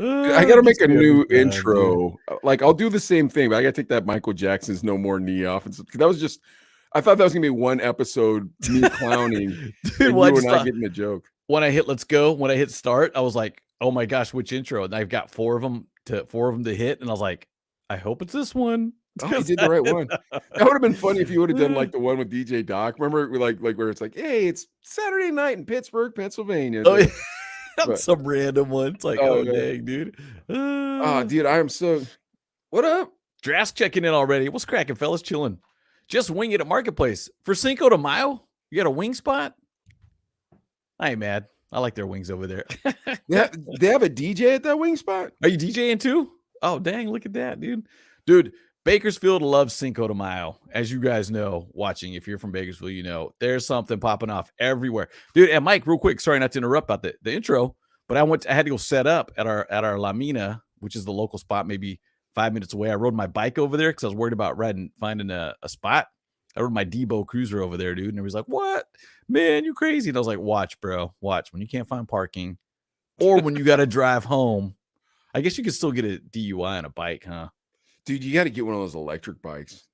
I gotta make Gets a me every new time, dude. intro. Like, I'll do the same thing, but I gotta take that Michael Jackson's "No More Knee" off. And that was just, I thought that was gonna be one episode, me clowning, Dude, and well, I you just and I thought getting the joke. when I hit let's go, when I hit start, I was like, oh my gosh, which intro? And I've got four of them to hit, and I was like, I hope it's this one. Oh, you 'Cause did the right one. That would have been funny if you would have done like the one with DJ Doc. Remember, like where it's like, "Hey, it's Saturday night in Pittsburgh, Pennsylvania." It's Oh like, yeah, but some random one. It's like, oh oh no, dang, dude. dude, I am so. What up? Drask checking in already. What's cracking, fellas? Chilling. Just wing it at Marketplace for Cinco de Mayo. You got a wing spot? I ain't mad. I like their wings over there. They have a DJ at that wing spot. Are you DJing too? Oh, dang. Look at that, dude. Dude, Bakersfield loves Cinco de Mayo. As you guys know, watching, if you're from Bakersfield, you know, there's something popping off everywhere. Dude, and Mike, real quick, sorry not to interrupt about the intro, but I had to go set up at our La Mina, which is the local spot, maybe 5 minutes away. I rode my bike over there because I was worried about finding a spot. I rode my Debo Cruiser over there, dude. And everybody's like, what? Man, you crazy. And I was like, watch, bro. Watch. When you can't find parking or when you got to drive home, I guess you could still get a DUI on a bike, huh? Dude, you got to get one of those electric bikes. Oh,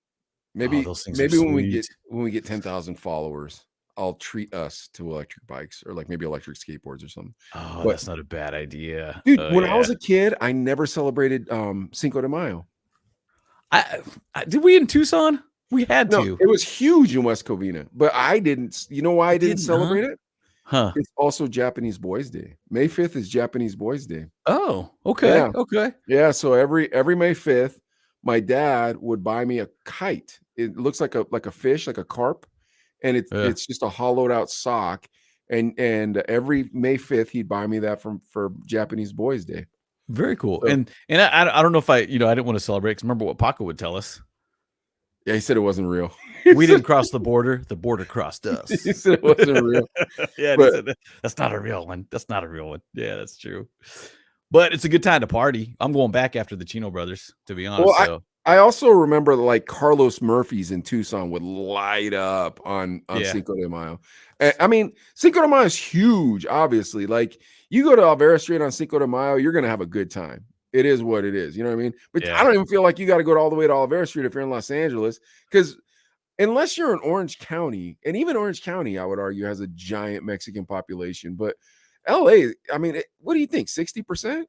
Maybe those things are maybe when sweet. we get 10,000 followers, I'll treat us to electric bikes or like maybe electric skateboards or something. Oh, But that's not a bad idea. dude, Oh when I yeah. was a kid, I never celebrated Cinco de Mayo. Did we in Tucson? We had No, to. it was huge in West Covina, but I didn't. You know why I You didn't didn't, huh? celebrate it? Huh. It's also Japanese Boys Day. May 5th is Japanese Boys Day. Oh, okay. Yeah. Okay. Yeah, so every May 5th, my dad would buy me a kite. It looks like a fish, like a carp, and Yeah. it's just a hollowed out sock. And every May 5th, he'd buy me that for Japanese Boys Day. Very cool. So And I don't know if I didn't want to celebrate because remember what Paco would tell us. yeah, he said it wasn't real. We didn't cross the border crossed He us. said it wasn't real. Yeah, and he But said that's not a real one. That's not a real one. Yeah, that's true. But it's a good time to party. I'm going back after the Chino brothers, to be well, honest. So I also remember like Carlos Murphy's in Tucson would light up on yeah. Cinco de Mayo. I mean, Cinco de Mayo is huge, obviously. Like you go to Alvera Street on Cinco de Mayo, you're gonna have a good time. It is what it is. You know what I mean? But I Yeah. don't even feel like you got to go all the way to Alvera Street if you're in Los Angeles, because unless you're in Orange County, and even Orange County, I would argue, has a giant Mexican population. But LA, I mean, what do you think? 60%?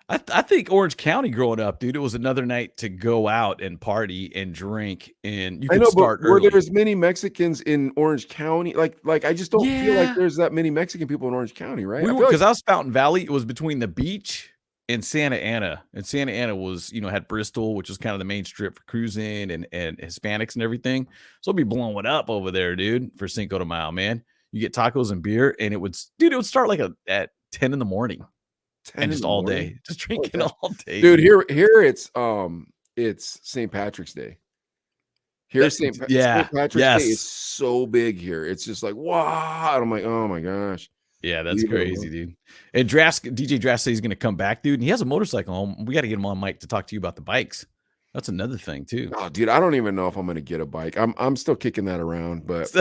I think Orange County growing up, dude, it was another night to go out and party and drink, and you I could know, but start were there early. as many Mexicans in Orange County? Like I just don't feel like Yeah, there's that many Mexican people in Orange County, right? we I were feel like because I was Fountain Valley. It was between the beach and Santa Ana, and Santa Ana was had Bristol, which was kind of the main strip for cruising and Hispanics and everything. So it'd be blowing up over there, dude, for Cinco de Mayo, man. You get tacos and beer, and it would start like at 10 in the morning 10 and in just the all morning. day, just Holy drinking gosh. all day, Dude, dude. here it's St. Patrick's Day. Here, That, St. yeah, Patrick's Day is yes. so big here. It's just like, wow. And I'm like, oh my gosh. Yeah, that's Leave it crazy, alone. dude. And DJ Drask says he's going to come back, dude. And he has a motorcycle home. We got to get him on mic to talk to you about the bikes. That's another thing too. Oh, dude, I don't even know if I'm gonna get a bike. I'm still kicking that around, but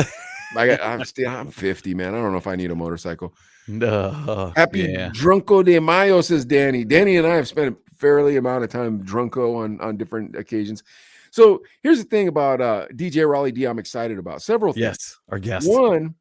I'm 50, man. I don't know if I need a motorcycle. No, Happy yeah, Drunko de Mayo, says Danny. Danny and I have spent a fairly amount of time drunko on different occasions. So here's the thing about DJ Raully D. I'm excited about several things. yes, our guest. One,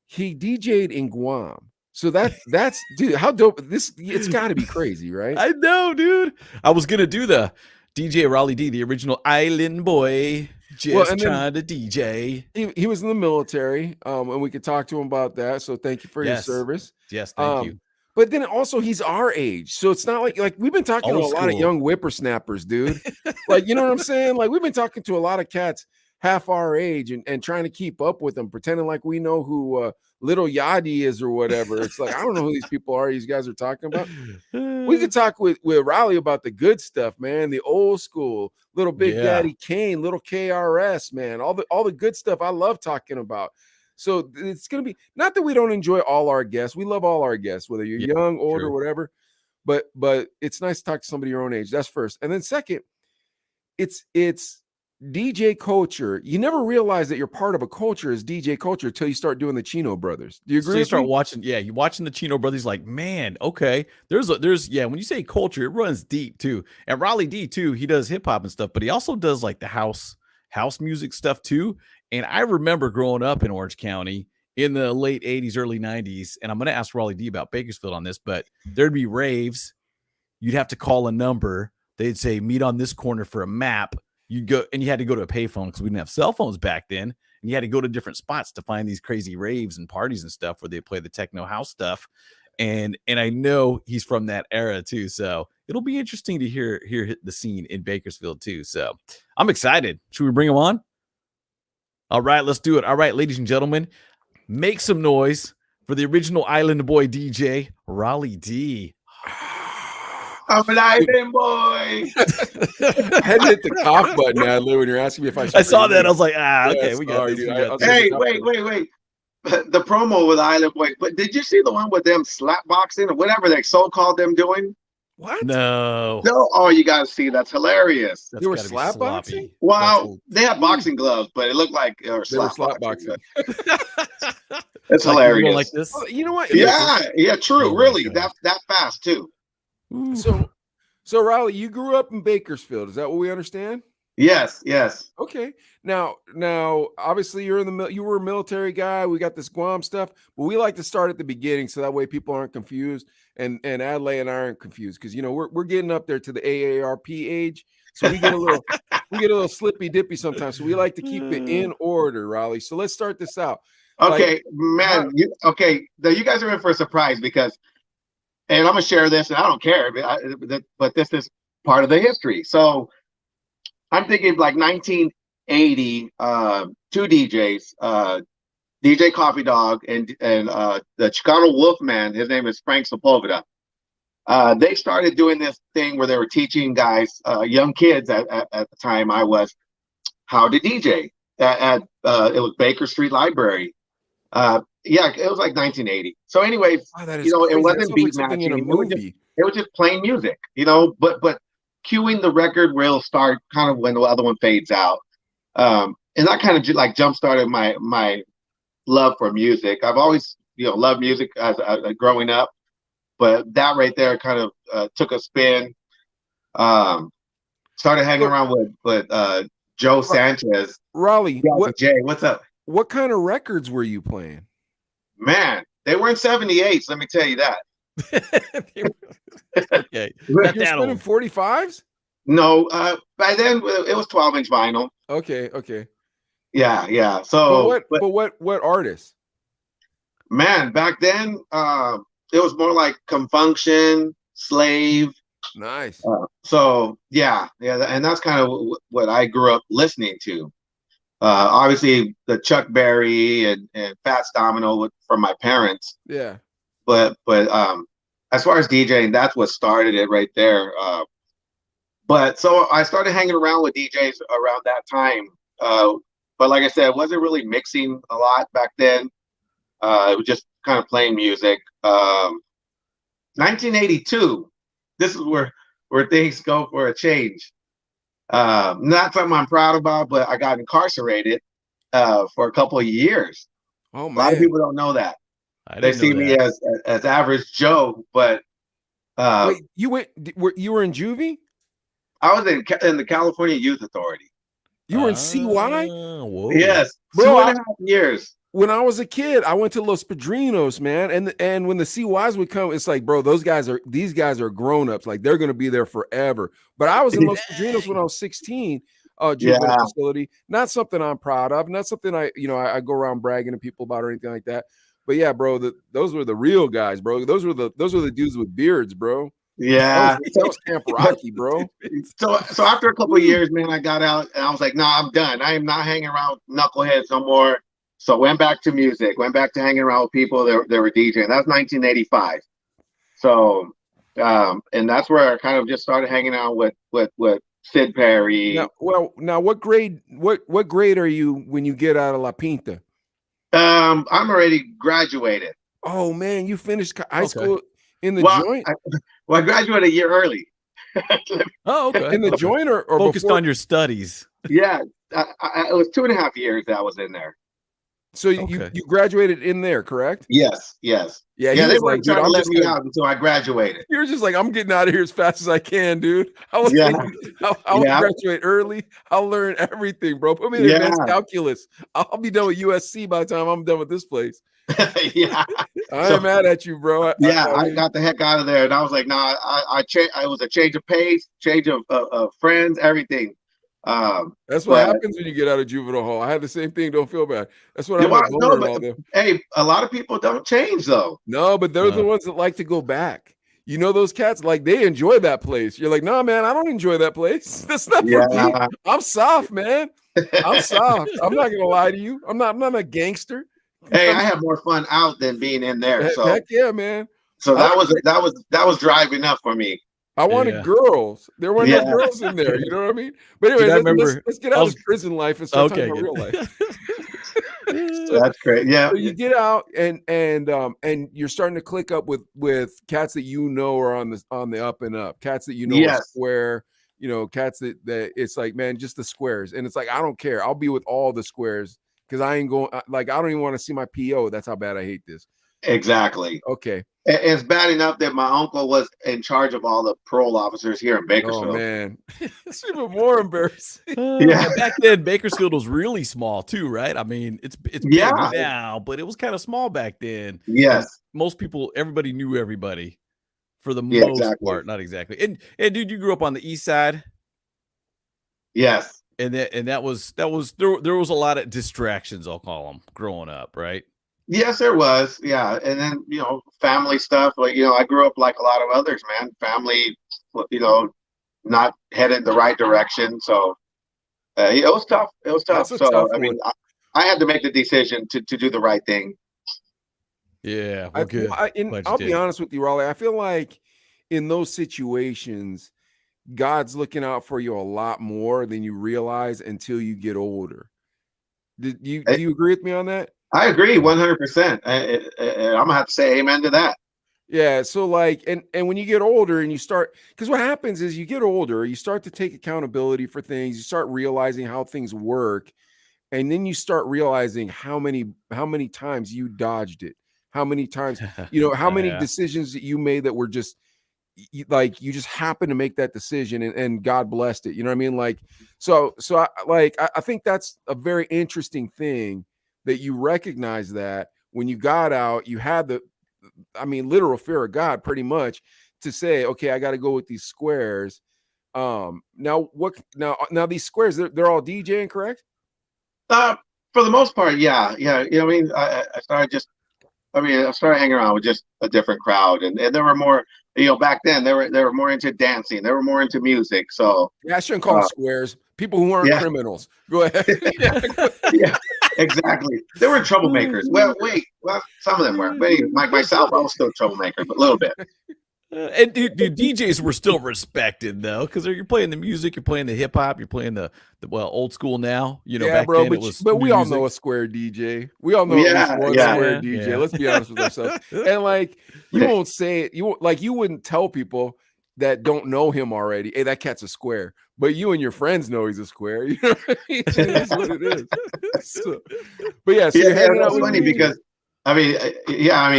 he DJ'd in Guam. So that's dude, how dope this it's gotta be crazy, right? I know, dude. I was gonna do the DJ Raully D, the original island boy, Well, just and then trying to DJ. he was in the military, and we could talk to him about that. So thank you for your Yes, service. yes, thank you. But then also he's our age, so it's not like we've been talking to Old a lot of school. young whippersnappers, dude. Like, you know what I'm saying? Like we've been talking to a lot of cats half our age and trying to keep up with them, pretending like we know who Little Yachty is or whatever. It's like I don't know who these people are. These guys are talking about. We could talk with Raully about the good stuff, man. The old school, little Big Yeah, Daddy Kane, little KRS, man. All the good stuff I love talking about. So it's gonna be not that we don't enjoy all our guests. We love all our guests, whether you're yeah, young, old, or true. whatever. But it's nice to talk to somebody your own age. That's first. And then second, it's DJ culture, you never realize that you're part of a culture as DJ culture until you start doing the Chino brothers. Do you agree So you with start me? watching, yeah, you watching the Chino brothers, like, man, okay. There's yeah, when you say culture, it runs deep too. And Raleigh D too, he does hip hop and stuff, but he also does like the house music stuff too. And I remember growing up in Orange County in the late 80s, early 90s, and I'm gonna ask Raleigh D about Bakersfield on this, but there'd be raves. You'd have to call a number. They'd say, meet on this corner for a map. You'd go, and you had to go to a payphone because we didn't have cell phones back then. And you had to go to different spots to find these crazy raves and parties and stuff where they play the techno house stuff. And I know he's from that era too. So it'll be interesting to hear the scene in Bakersfield too. So I'm excited. Should we bring him on? All right, let's do it. All right, ladies and gentlemen, make some noise for the original Island Boy DJ, Raleigh D. I'm an island boy. I had to hit the cough button, Adler, when you're asking me if I should. I saw that. bring I was like, Yeah, okay, we got sorry, this. dude. We got this. Hey, wait. The promo with Island Boy, but did you see the one with them slap boxing or whatever they so called them doing? What? No. No, oh, you gotta see, that's hilarious. That's They were gotta be slap sloppy. boxing? Wow, they had boxing gloves, but it looked like They were slap boxing. It's Like, hilarious. you go like this. Oh, you know what? Yeah, true. Oh my Really, gosh. that fast too. Ooh. So Riley, you grew up in Bakersfield. Is that what we understand? Yes. Okay. Now, obviously, you're in the you were a military guy. We got this Guam stuff, but we like to start at the beginning so that way people aren't confused, and Adlai and I aren't confused because we're getting up there to the AARP age, so we get a little slippy dippy sometimes. So we like to keep it in order, Riley. So let's start this out. Okay, man. Now you guys are in for a surprise because, and I'm gonna share this, and I don't care, but this is part of the history. So I'm thinking like 1980, two DJs, DJ Coffee Dog and the Chicano Wolfman. His name is Frank Sepulveda. They started doing this thing where they were teaching guys, young kids at the time I was, how to DJ at it was Baker Street Library. Yeah, it was like 1980. So anyways, Wow, that is it crazy. wasn't That sounds beat like something in a matching. movie. It was just plain music, but cueing the record where it'll start kind of when the other one fades out. And that kind of like jump started my love for music. I've always loved music as growing up, but that right there kind of took a spin. Started hanging around with Joe Sanchez. Raleigh, Jay, what's up? What kind of records were you playing? Man, they weren't 78s, let me tell you that. Okay. You're Not that spinning old. 45s? No, by then it was 12-inch vinyl. Okay. Yeah. So, but what artists? man, back then it was more like Confunction, Slave. Nice. So yeah, and that's kind of what I grew up listening to. Obviously, the Chuck Berry and Fats Domino from my parents. Yeah. But as far as DJing, that's what started it right there. But so I started hanging around with DJs around that time. But like I said, wasn't really mixing a lot back then. It was just kind of playing music. 1982. This is where things go for a change. Not something I'm proud about, but I got incarcerated for a couple of years. Oh man. A lot of people don't know that. They see me as average Joe, but wait, you were in juvie? I was in the California Youth Authority. You were in CY? Whoa. Yes, Bro, 2.5 years. When I was a kid, I went to Los Padrinos, man, and when the CYs would come, it's like, bro, these guys are grown-ups, like they're gonna be there forever. But I was in Los Padrinos when I was 16, juvenile facility. Not something I'm proud of, not something I go around bragging to people about or anything like that. But yeah, bro, those were the real guys, bro. Those were the dudes with beards, bro. Yeah, that was Camp Rocky, bro. So after a couple of years, man, I got out and I was like, nah, I'm done. I am not hanging around with knuckleheads no more. So went back to music, went back to hanging around with people that were DJing. That's 1985. So, and that's where I kind of just started hanging out with Sid Perry. Now, what grade are you when you get out of La Pinta? I'm already graduated. Oh man, you finished high school in the joint? I graduated a year early. Oh, okay. In the Okay. joint or Focused before? on your studies. Yeah, it was 2.5 years that I was in there. So Okay. you graduated in there, correct? Yes, yes. Yeah, he Yeah, they was like, weren't dude, trying to I'm let just me gonna. out until I graduated. You're just like, I'm getting out of here as fast as I can, dude. I was Yeah, thinking, I'll yeah, graduate early. I'll learn everything, bro. Put me in advanced yeah, calculus. I'll be done with USC by the time I'm done with this place. yeah. I So ain't mad at you, bro. yeah, I I mean, got the heck out of there, and I was like, nah, it was a change of pace, change of friends, everything. that's what But happens when you get out of juvenile hall. I had the same thing. Don't feel bad. That's what you happened want at no, Boner and but all them. hey, a lot of people don't change though. No, but they're the ones that like to go back. You know, those cats, like, they enjoy that place. You're like, no, man, I don't enjoy that place. That's not for me. Yeah. I'm soft, man. I'm soft. I'm not gonna lie to you. I'm not a gangster. Hey, I'm, I had more fun out than being in there. heck yeah, man. So I like that was drive enough for me. I wanted Yeah. girls. There were no Yeah. girls in there. You know what I mean? But Dude, anyways, I remember let's get I out was of prison life and start talking okay, about good. real life. So, That's great. Yeah. so you get out and you're starting to click up with cats that you know are on the up and up, cats that you know are Yes. square, you know, cats that it's like, man, just the squares. And it's like, I don't care. I'll be with all the squares because I ain't going, like, I don't even want to see my PO. That's how bad I hate this. Exactly. Okay. It's bad enough that my uncle was in charge of all the parole officers here in Oh Bakersfield. man. It's even more embarrassing. Yeah. And back then, Bakersfield was really small too, right? I mean, it's big Yeah. now, but it was kind of small back then. And Yes. most people, everybody knew everybody for the Yeah, most exactly. part. Not exactly. And dude, you grew up on the east side, Yes. and that was there was a lot of distractions, I'll call them, growing up, right? Yes, there was. Yeah. And then, family stuff. Like, I grew up like a lot of others, man. Family, not headed the right direction. So it was tough. It was tough. That's a So, tough I mean, one. I had to make the decision to do the right thing. Yeah, well, good. Glad you I'll be did. honest with you, Raully. I feel like in those situations, God's looking out for you a lot more than you realize until you get older. Do you agree with me on that? I agree 100%. I'm gonna have to say amen to that. Yeah. So like, and when you get older and you start, because what happens is you get older, you start to take accountability for things, you start realizing how things work, and then you start realizing how many times you dodged it, how many times, how many Yeah. decisions that you made that were just like you just happen to make that decision and God blessed it. You know what I mean? Like, so I think that's a very interesting thing that you recognize that when you got out, you had literal fear of God pretty much to say, okay, I got to go with these squares. Now these squares, they're all DJing, correct? For the most part, yeah, yeah. I started hanging around with just a different crowd, and there were more. Back then they were more into dancing. They were more into music. So Yeah, I shouldn't call them squares. People who aren't yeah, criminals. Go ahead. yeah, exactly. They were troublemakers. Well, some of them were. But like myself, I was still a troublemaker, but a little bit. And dude, DJs were still respected though, because you're playing the music, you're playing the hip hop, you're playing the old school now. Yeah, Back bro, then it was but we all music. know a square DJ. We all know at least Yeah, one yeah, square Yeah, DJ. yeah. Let's be honest with ourselves. And like, you won't say it. You wouldn't tell people that don't know him already, hey, that cat's a square. But you and your friends know he's a square. You know what I mean? It is what it is. So, but yeah, so yeah. you're hanging out That's with funny DJs. because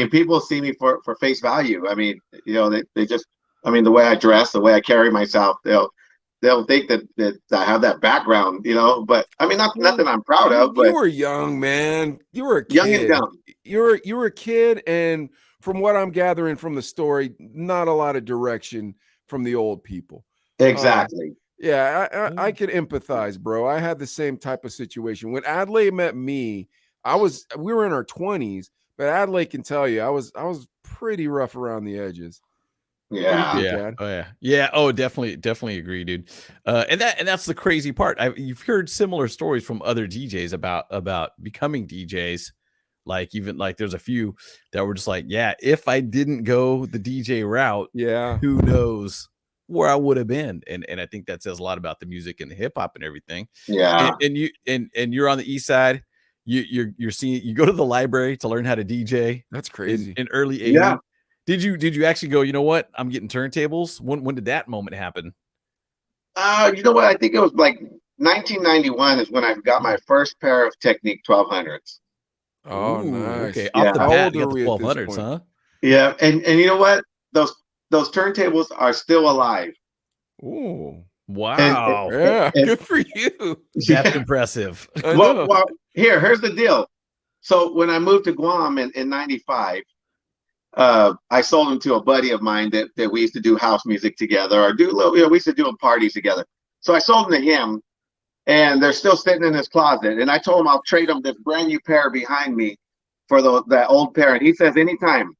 people see me for face value. I mean, they just, the way I dress, the way I carry myself, they'll think that I have that background, but I mean, nothing I'm proud of, You but were young, man. You were a young and kid. dumb. You were a kid, and from what I'm gathering from the story, not a lot of direction from the old people. Exactly. Yeah, I could empathize, bro. I had the same type of situation. When Adelaide met me, we were in our 20s, but Adelaide can tell you I was pretty rough around the edges. What do you Yeah. think, Yeah. Dad? Oh yeah. Yeah. Oh, definitely agree, dude. And that's the crazy part. You've heard similar stories from other DJs about becoming DJs. Like even like there's a few that were just like, yeah, if I didn't go the DJ route, Yeah, who knows where I would have been. And I think that says a lot about the music and the hip hop and everything. Yeah. And you're on the east side. You're seeing, you go to the library to learn how to DJ that's crazy. in early 80s. Yeah. Did you actually go, you know what? I'm getting turntables. When did that moment happen? You know what? I think it was like 1991 is when I got my first pair of Technique 1200s. Oh, Ooh, nice. okay. Off Yeah. the How bat, old you are got the we at this 1200s, point? huh? Yeah, and you know what? Those turntables are still alive. Ooh. And, Wow. Yeah, and good for you. That's yeah. impressive. I know. Well, here's the deal. So when I moved to Guam in 95, I sold them to a buddy of mine that we used to do house music together or do little, we used to do parties together. So I sold them to him, and they're still sitting in his closet. And I told him I'll trade him this brand new pair behind me for that old pair. And he says anytime.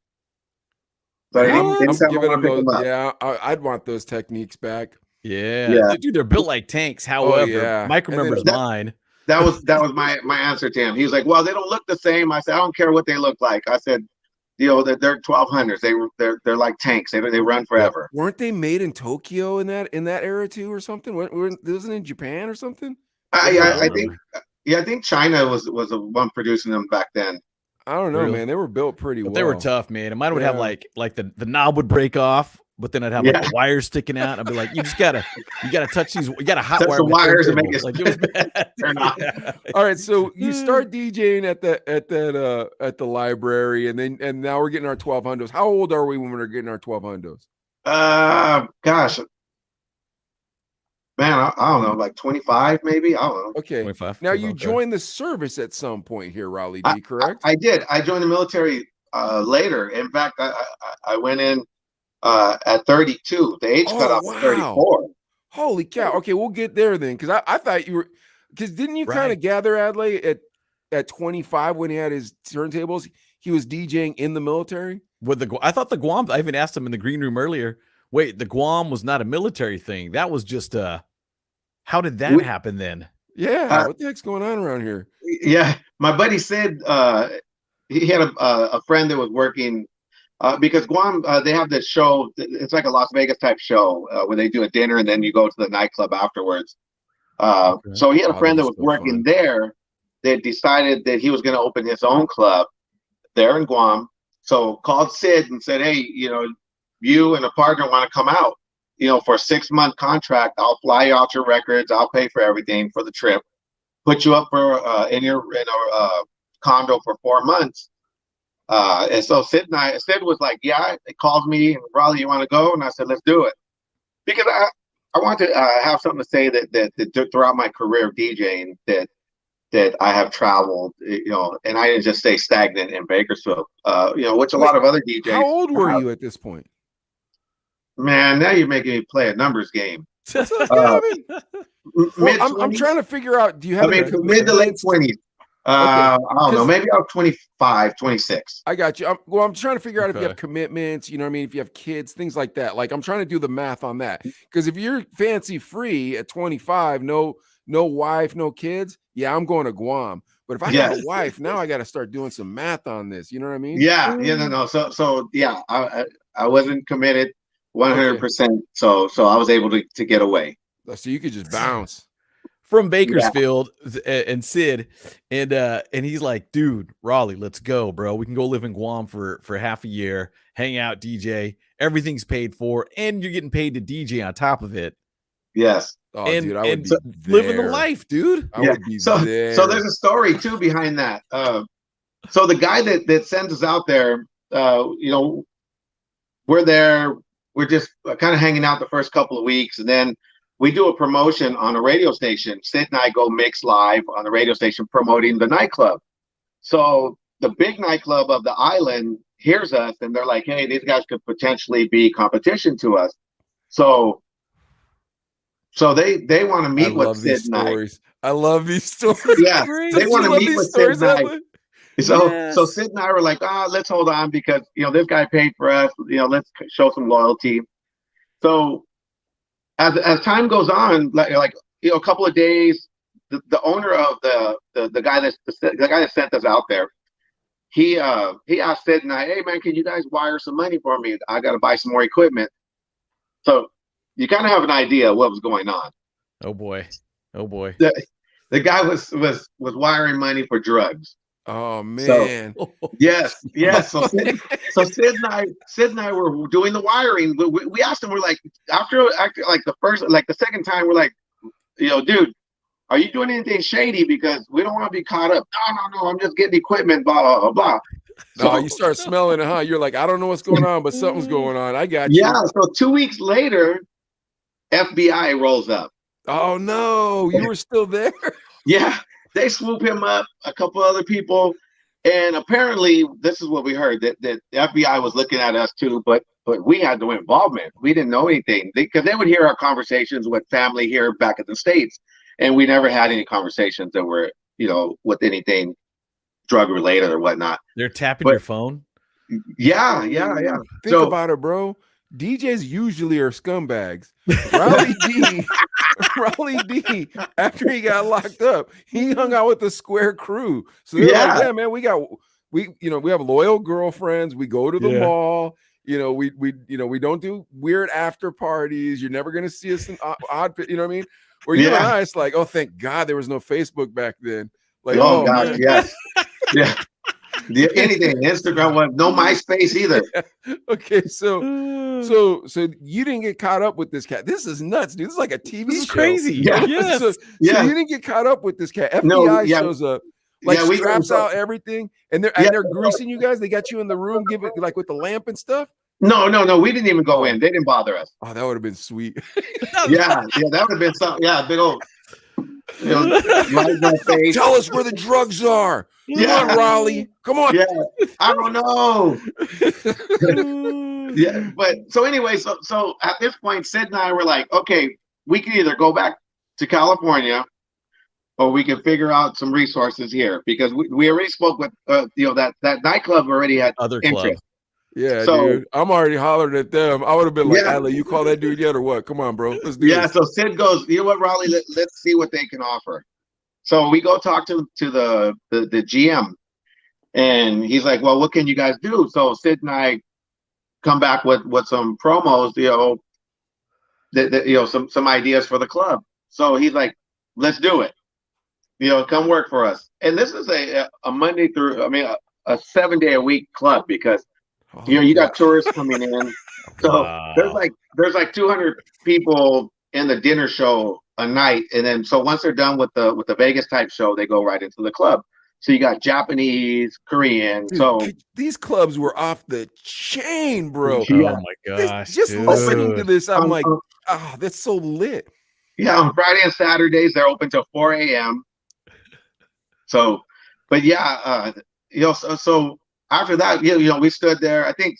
So Man, I'm anytime I giving want them to pick those. them up. Yeah, I'd want those techniques back. Yeah. Yeah. Dude, they're built like tanks. Oh However, yeah, Mike and then remembers mine. That was my answer to him. He was like, "Well, they don't look the same." I said, "I don't care what they look like." I said, "You know, they're 1200s. They're like tanks. They run forever." weren't they made in Tokyo in that era too, or something? Wasn't it in Japan or something? I don't I think remember. I think China was the one producing them back then. I don't know, Really? man. They were built pretty But well. they were tough, man. And mine would have Yeah. like the knob would break off, but then I'd have like Yeah. a wire sticking out. I'd be like, you gotta touch these. You gotta hot Touch wire the the wires and make turntable. it Like it was bad. turn on. Yeah. All right, so you start DJing at the library, and now we're getting our 1200s. How old are we when we're getting our 1200s? Gosh, man, I don't know, like 25 maybe. I don't know. Okay. 25. Now you Okay. joined the service at some point here, Raully I, D, correct? I did. I joined the military later. In fact, I went in at 32. The age Oh, cutoff was wow. 34. Holy cow. Okay, we'll get there then. I thought you were, because didn't you kind of Right. gather Adley at 25 when he had his turntables? He was DJing in the military? With I thought the Guam. I even asked him in the green room earlier. Wait, the Guam was not a military thing. That was just how did that happen then? Yeah. What the heck's going on around here? Yeah, my buddy said he had a friend that was working because Guam they have this show. It's like a Las Vegas type show where they do a dinner and then you go to the nightclub afterwards. So he had a Oh, friend that'd that be was so working fun. there that decided that he was going to open his own club there in Guam. So called Sid and said, "Hey, you know, you and a partner want to come out, you know, for a 6-month contract. I'll fly you out your records. I'll pay for everything for the trip. Put you up for in a condo for 4 months." And so Sid was like, "Yeah." It called me and Raleigh, "You want to go?" And I said, "Let's do it," because I want to have something to say that throughout my career of DJing that I have traveled, you know, and I didn't just stay stagnant in Bakersfield, you know, which a lot of other How DJs old were have. you at this point? Man, now you're making me play a numbers game. What's up, Gavin? Well, Mid I'm 20s. trying to figure out, do you I have any mean, mid to late commitments? 20s. Okay, I don't know. 'cause Maybe I was 25, 26. I got you. I'm trying to figure out if you Okay. have commitments, you know what I mean? If you have kids, things like that. Like I'm trying to do the math on that. Because if you're fancy free at 25, no wife, no kids, yeah, I'm going to Guam. But if I got a Yes. wife, now I got to start doing some math on this. You know what I mean? Yeah. No. So yeah, I wasn't committed Okay. 100%. So I was able to get away. So you could just bounce. From Bakersfield and Sid, and he's like, dude, Raleigh, let's go, bro. We can go live in Guam for half a year, hang out, DJ. Everything's paid for, and you're getting paid to DJ on top of it. Yes. Oh, And- dude, I would and be Living the there. life, dude. I Yeah. would be So there. there's a story too behind that. So the guy that sends us out there, you know, we're there. We're just kind of hanging out the first couple of weeks, and then we do a promotion on a radio station. Sid and I go mix live on the radio station promoting the nightclub. So the big nightclub of the island hears us, and they're like, "Hey, these guys could potentially be competition to us." So they want to I meet with love Sid these and I. stories. I love these stories. Yeah, Great. they Don't want you to love meet these with Sid stories, and I. Adley? So Yes. Sid and I were like, let's hold on because you know this guy paid for us. You know, let's show some loyalty. So as time goes on, like you know, a couple of days, the owner of the guy that sent us out there, he asked Sid and I, "Hey man, can you guys wire some money for me? I got to buy some more equipment." So you kind of have an idea what was going on. Oh boy. Oh boy. The guy was wiring money for drugs. Oh So man. yes, yes. So Sid and I were doing the wiring. We asked him. We're like, after like the second time, we're like, dude, are you doing anything shady? Because we don't want to be caught up. No. I'm just getting equipment. Blah blah blah blah. No, So you start smelling it, huh? You're like, I don't know what's going on, but something's going on. I got yeah. you. So 2 weeks later, FBI rolls up. Oh no, you were still there. Yeah, they swoop him up, a couple other people, and apparently this is what we heard that the FBI was looking at us too, but we had no involvement. We didn't know anything because they would hear our conversations with family here back in the States, and we never had any conversations that were with anything drug related or whatnot. They're tapping But your phone. yeah. Think So about it, bro. DJs usually are scumbags. Raully D, after he got locked up, he hung out with the square crew. So they're like, yeah, man, we have loyal girlfriends. We go to the mall. We don't do weird after parties. You're never gonna see us in odd, you know what I mean? Or you and I, it's like, oh, thank God there was no Facebook back then. Like, oh gosh, man. yes, yeah. Anything, Instagram was no MySpace either. Yeah. Okay, so you didn't get caught up with this cat. This is nuts, dude. This is like a TV This is show. crazy. Yeah. Yes. So you didn't get caught up with this cat. FBI shows up, like straps out everything, and they're greasing you guys. They got you in the room, giving like with the lamp and stuff. No, we didn't even go in. They didn't bother us. Oh, that would have been sweet. Yeah, that would have been something. Yeah, big old. Light my face. Tell us where the drugs are. Come on, Raully. Come on. Yeah, I don't know. Yeah, but so anyway, so at this point, Sid and I were like, okay, we can either go back to California, or we can figure out some resources here because we already spoke with that nightclub already had Other interest. club. Yeah, dude. I'm already hollering at them. I would have been like, Ali, you call that dude yet or what? Come on, bro. Let's do this. So Sid goes, you know what, Raully, let's see what they can offer. So we go talk to the GM, and he's like, well, what can you guys do? So Sid and I come back with some promos, some ideas for the club. So he's like, let's do it. Come work for us. And this is a Monday through, a 7-day-a-week club because you got tourists coming in. So there's like 200 people in the dinner show a night, and then so once they're done with the Vegas type show, they go right into the club. So you got Japanese, Korean. Dude, so these clubs were off the chain, bro. Yeah. Oh my gosh! Just listening to this, I'm like, oh, that's so lit. Yeah, on Friday and Saturdays they're open till 4 a.m. So, but yeah, so after that, we stood there. I think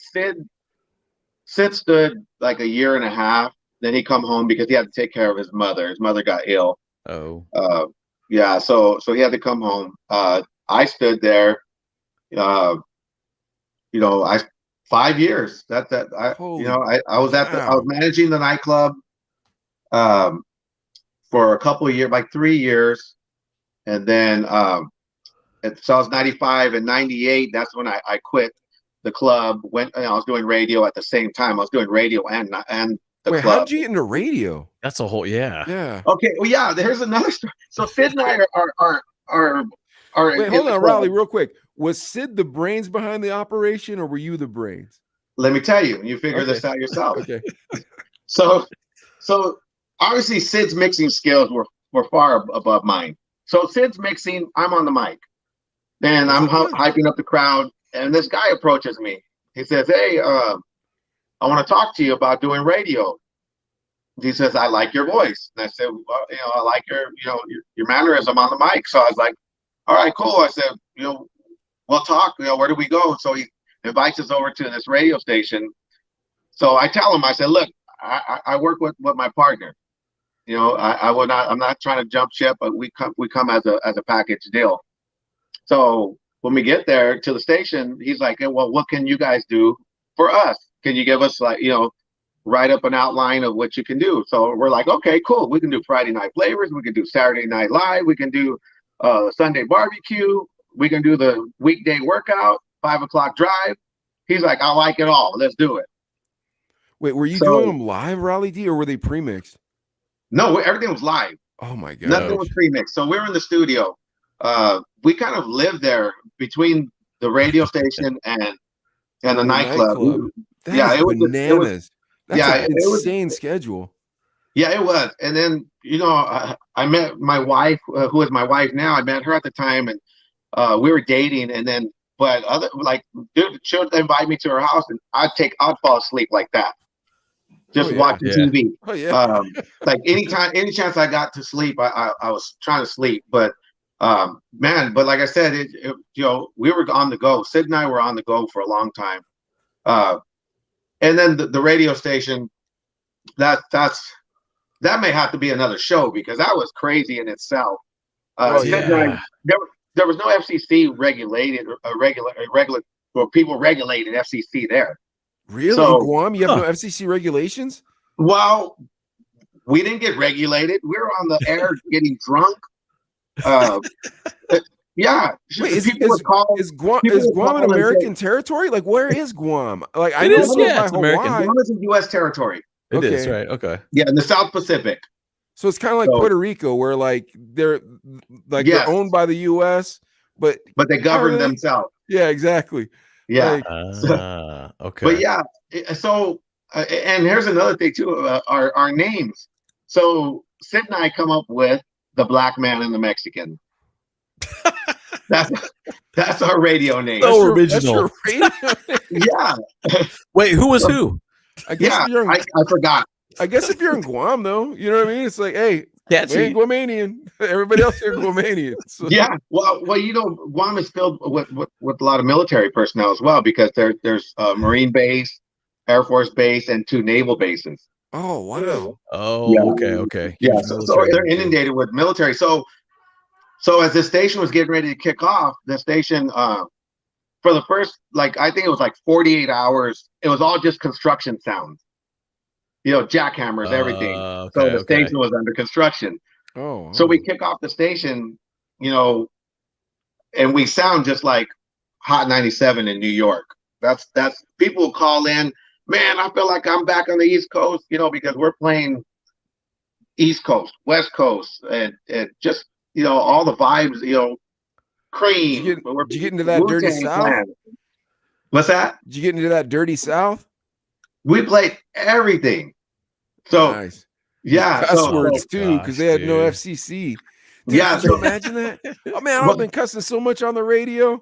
Sid stood like a year and a half. Then he come home because he had to take care of his mother. His mother got ill. Oh. Yeah. So he had to come home. I stood there. 5 years. I was managing the nightclub for a couple of years, like 3 years, and then so I was 95 and 98. That's when I quit the club. I was doing radio at the same time. I was doing radio and the Wait, club. how'd you get into radio? That's a whole yeah. Okay, well, yeah. There's another story. So Sid and I are Wait, hold on, Raully, real quick. Was Sid the brains behind the operation, or were you the brains? Let me tell you. You figure this out yourself. Okay. So obviously Sid's mixing skills were far above mine. So Sid's mixing, I'm on the mic, and I'm hyping up the crowd. And this guy approaches me. He says, "Hey, I want to talk to you about doing radio." He says, "I like your voice." And I said, "Well, I like your mannerism on the mic." So I was like, "All right, cool." I said, "We'll talk. Where do we go?" So he invites us over to this radio station. So I tell him, I said, "Look, I work with my partner. I'm not trying to jump ship, but we come as a package deal." So when we get there to the station, he's like, "Hey, well, what can you guys do for us? Can you give us write up an outline of what you can do?" So we're like, "Okay, cool. We can do Friday Night Flavors. We can do Saturday Night Live. We can do Sunday barbecue. We can do the weekday workout, 5 o'clock drive." He's like, "I like it all. Let's do it." Wait, were you doing them live, Raully D, or were they pre-mixed? No, everything was live. Oh my god, nothing was pre-mixed. So we were in the studio. we kind of lived there between the radio station and the nightclub. That is bananas. That's yeah, an insane schedule. Yeah, it was. And then, I met my wife, who is my wife now. I met her at the time, and we were dating. And then, but dude, she'll invite me to her house, and I'd fall asleep like that, just watching TV. Oh yeah. Like any chance I got to sleep, I was trying to sleep. But man, but like I said, we were on the go. Sid and I were on the go for a long time. And then the radio station, that may have to be another show, because that was crazy in itself. There was no FCC regulated or people regulated FCC there. Really? So, in Guam, you have no FCC regulations? Well, we didn't get regulated. We were on the air getting drunk. Yeah. Wait, is Guam an American territory? Like, where is Guam? Like, I know it's American. Guam is a U.S. territory. It is, right? Okay. Yeah, in the South Pacific. So it's kind of like Puerto Rico, where they're owned by the U.S., but they govern themselves. Yeah, exactly. Yeah. Okay. But yeah, so and here's another thing too. Our names. So Sid and I come up with the Black Man and the Mexican. That's our radio name. So original. Yeah. Wait, who was who? I guess I forgot. I guess if you're in Guam, though, you know what I mean? It's like, hey, we ain't Guamanian. Everybody else here Guamanian. So. Yeah. Well, Guam is filled with a lot of military personnel as well, because there's a Marine base, Air Force base, and 2 naval bases. Oh, wow. Oh, yeah. Okay. Yeah. So they're inundated with military. So as the station was getting ready to kick off, the station, for the first, I think it was 48 hours, it was all just construction sounds. Jackhammers, everything. So the station was under construction. Oh. So we kick off the station, and we sound just like Hot 97 in New York. That's people will call in, man, I feel like I'm back on the East Coast, because we're playing East Coast, West Coast, and just, all the vibes, Cream. Did you get into that dirty South? What's that? Did you get into that dirty South? We played everything. So nice. Yeah, cuss words too, because they had no FCC. Dude, can you imagine that? Oh man, I've been cussing so much on the radio.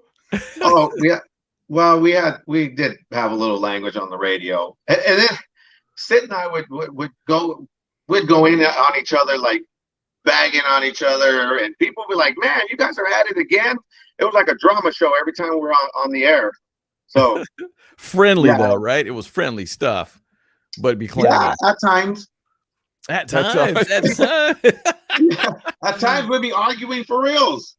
Oh yeah. Well, we did have a little language on the radio, and then Sid and I would go in on each other, like bagging on each other, and people would be like, "Man, you guys are at it again." It was like a drama show every time we were on the air. So friendly though, right? It was friendly stuff, but it'd be clammy. Yeah, at times. At times. At times we'd be arguing for reals.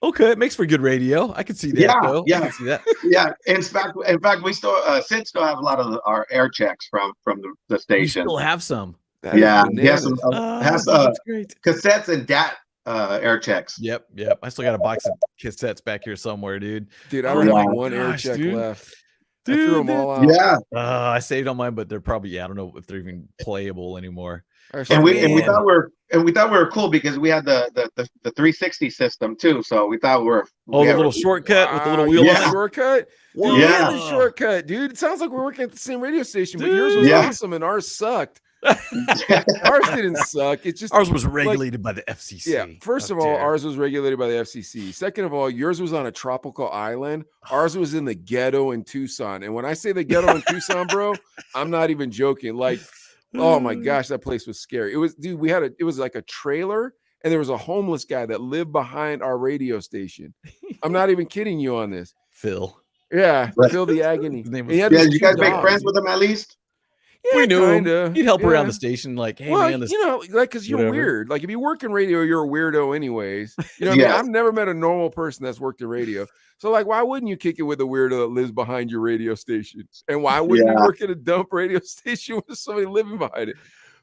Okay, it makes for good radio. I can see that. Though. Yeah, I can see that. Yeah. In fact, we still Sid still have a lot of our air checks from the station. You still have some. He has some great cassettes and DAT air checks. Yep. I still got a box of cassettes back here somewhere, dude. Dude, I don't have one air check left. Dude, I threw them all out. Yeah. I saved on mine, but they're probably I don't know if they're even playable anymore. And we thought we were cool because we had the 360 system too. So we thought the little shortcut with the little wheel on it. Shortcut. Dude, yeah, the shortcut, dude. It sounds like we're working at the same radio station, but yours was awesome and ours sucked. Ours didn't suck. It's just ours was regulated by the FCC. Yeah. First of all, ours was regulated by the FCC. Second of all, yours was on a tropical island. Ours was in the ghetto in Tucson. And when I say the ghetto in Tucson, bro, I'm not even joking. Like, oh my gosh, that place was scary. It was, dude. It was like a trailer, and there was a homeless guy that lived behind our radio station. I'm not even kidding you on this. Phil. Yeah, Phil the Agony. Did you guys make friends with him at least? Yeah, we knew kinda. He'd help around the station, like, hey man, because you're weird. Like if you work in radio, you're a weirdo anyways. You know what I mean? I've never met a normal person that's worked in radio. So like, why wouldn't you kick it with a weirdo that lives behind your radio station? And why wouldn't you work at a dump radio station with somebody living behind it?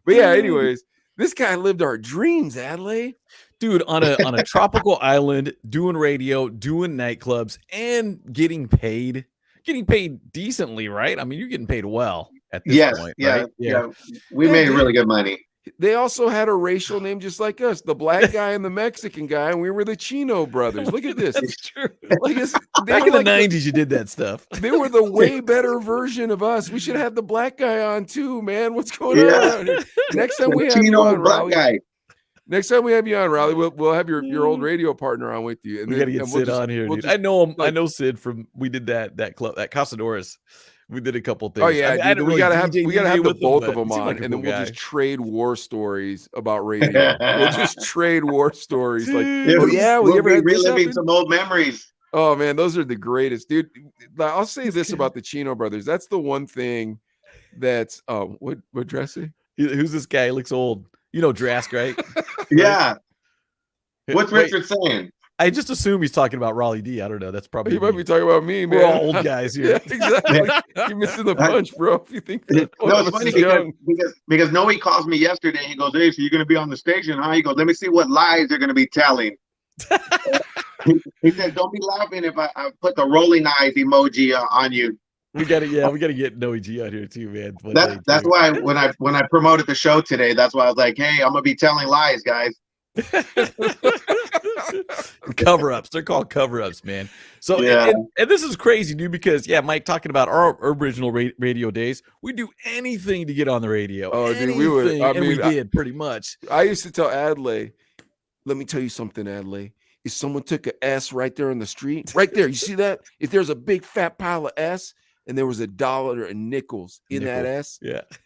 But yeah, anyways, this guy lived our dreams, Adlai. Dude, on a tropical island, doing radio, doing nightclubs, and getting paid decently, right? I mean, you're getting paid well at this point. Yeah. We made really good money. They also had a racial name just like us, the black guy and the Mexican guy, and we were the Chino brothers. Look at this. That's true. Like Back in the 90s, you did that stuff. They were the way better version of us. We should have the black guy on too, man. What's going on around here? Next time we have you on, black Raully. guy. Next time we have you on, Raully, we'll have your old radio partner on with you. And we got to get Sid on here, dude. I know him. I know Sid from, we did that club, that Casadores. We did a couple things. Oh yeah, I dude, we gotta have the both of them on, and then we'll just trade war stories about radio. We'll just trade war stories. Like, oh yeah, we'll be reliving some old memories. Oh man, those are the greatest, dude. I'll say this about the Chino brothers. That's the one thing that's what dressing? Who's this guy? He looks old. You know Drask, right? Yeah. What's Richard saying? I just assume he's talking about Raully D. I don't know. That's probably he might be talking about me, man. We're all old guys here. Yeah, exactly. You're missing the punch, bro. If you think that, no, it's funny because Noe calls me yesterday. He goes, "Hey, so you're gonna be on the station, huh?" He goes, "Let me see what lies they're gonna be telling." He said, "Don't be laughing if I put the rolling eyes emoji on you." We gotta get Noe G out here too, man. That's why when I promoted the show today, that's why I was like, "Hey, I'm gonna be telling lies, guys." Cover-ups. They're called cover-ups, man. So yeah. And this is crazy, dude, because Mike talking about our original radio days. We do anything to get on the radio. Oh, dude, we would. We did pretty much. I used to tell Adlai, let me tell you something, Adlai. If someone took an S right there on the street, right there, you see that? If there's a big fat pile of S and there was $1 and nickels in that S,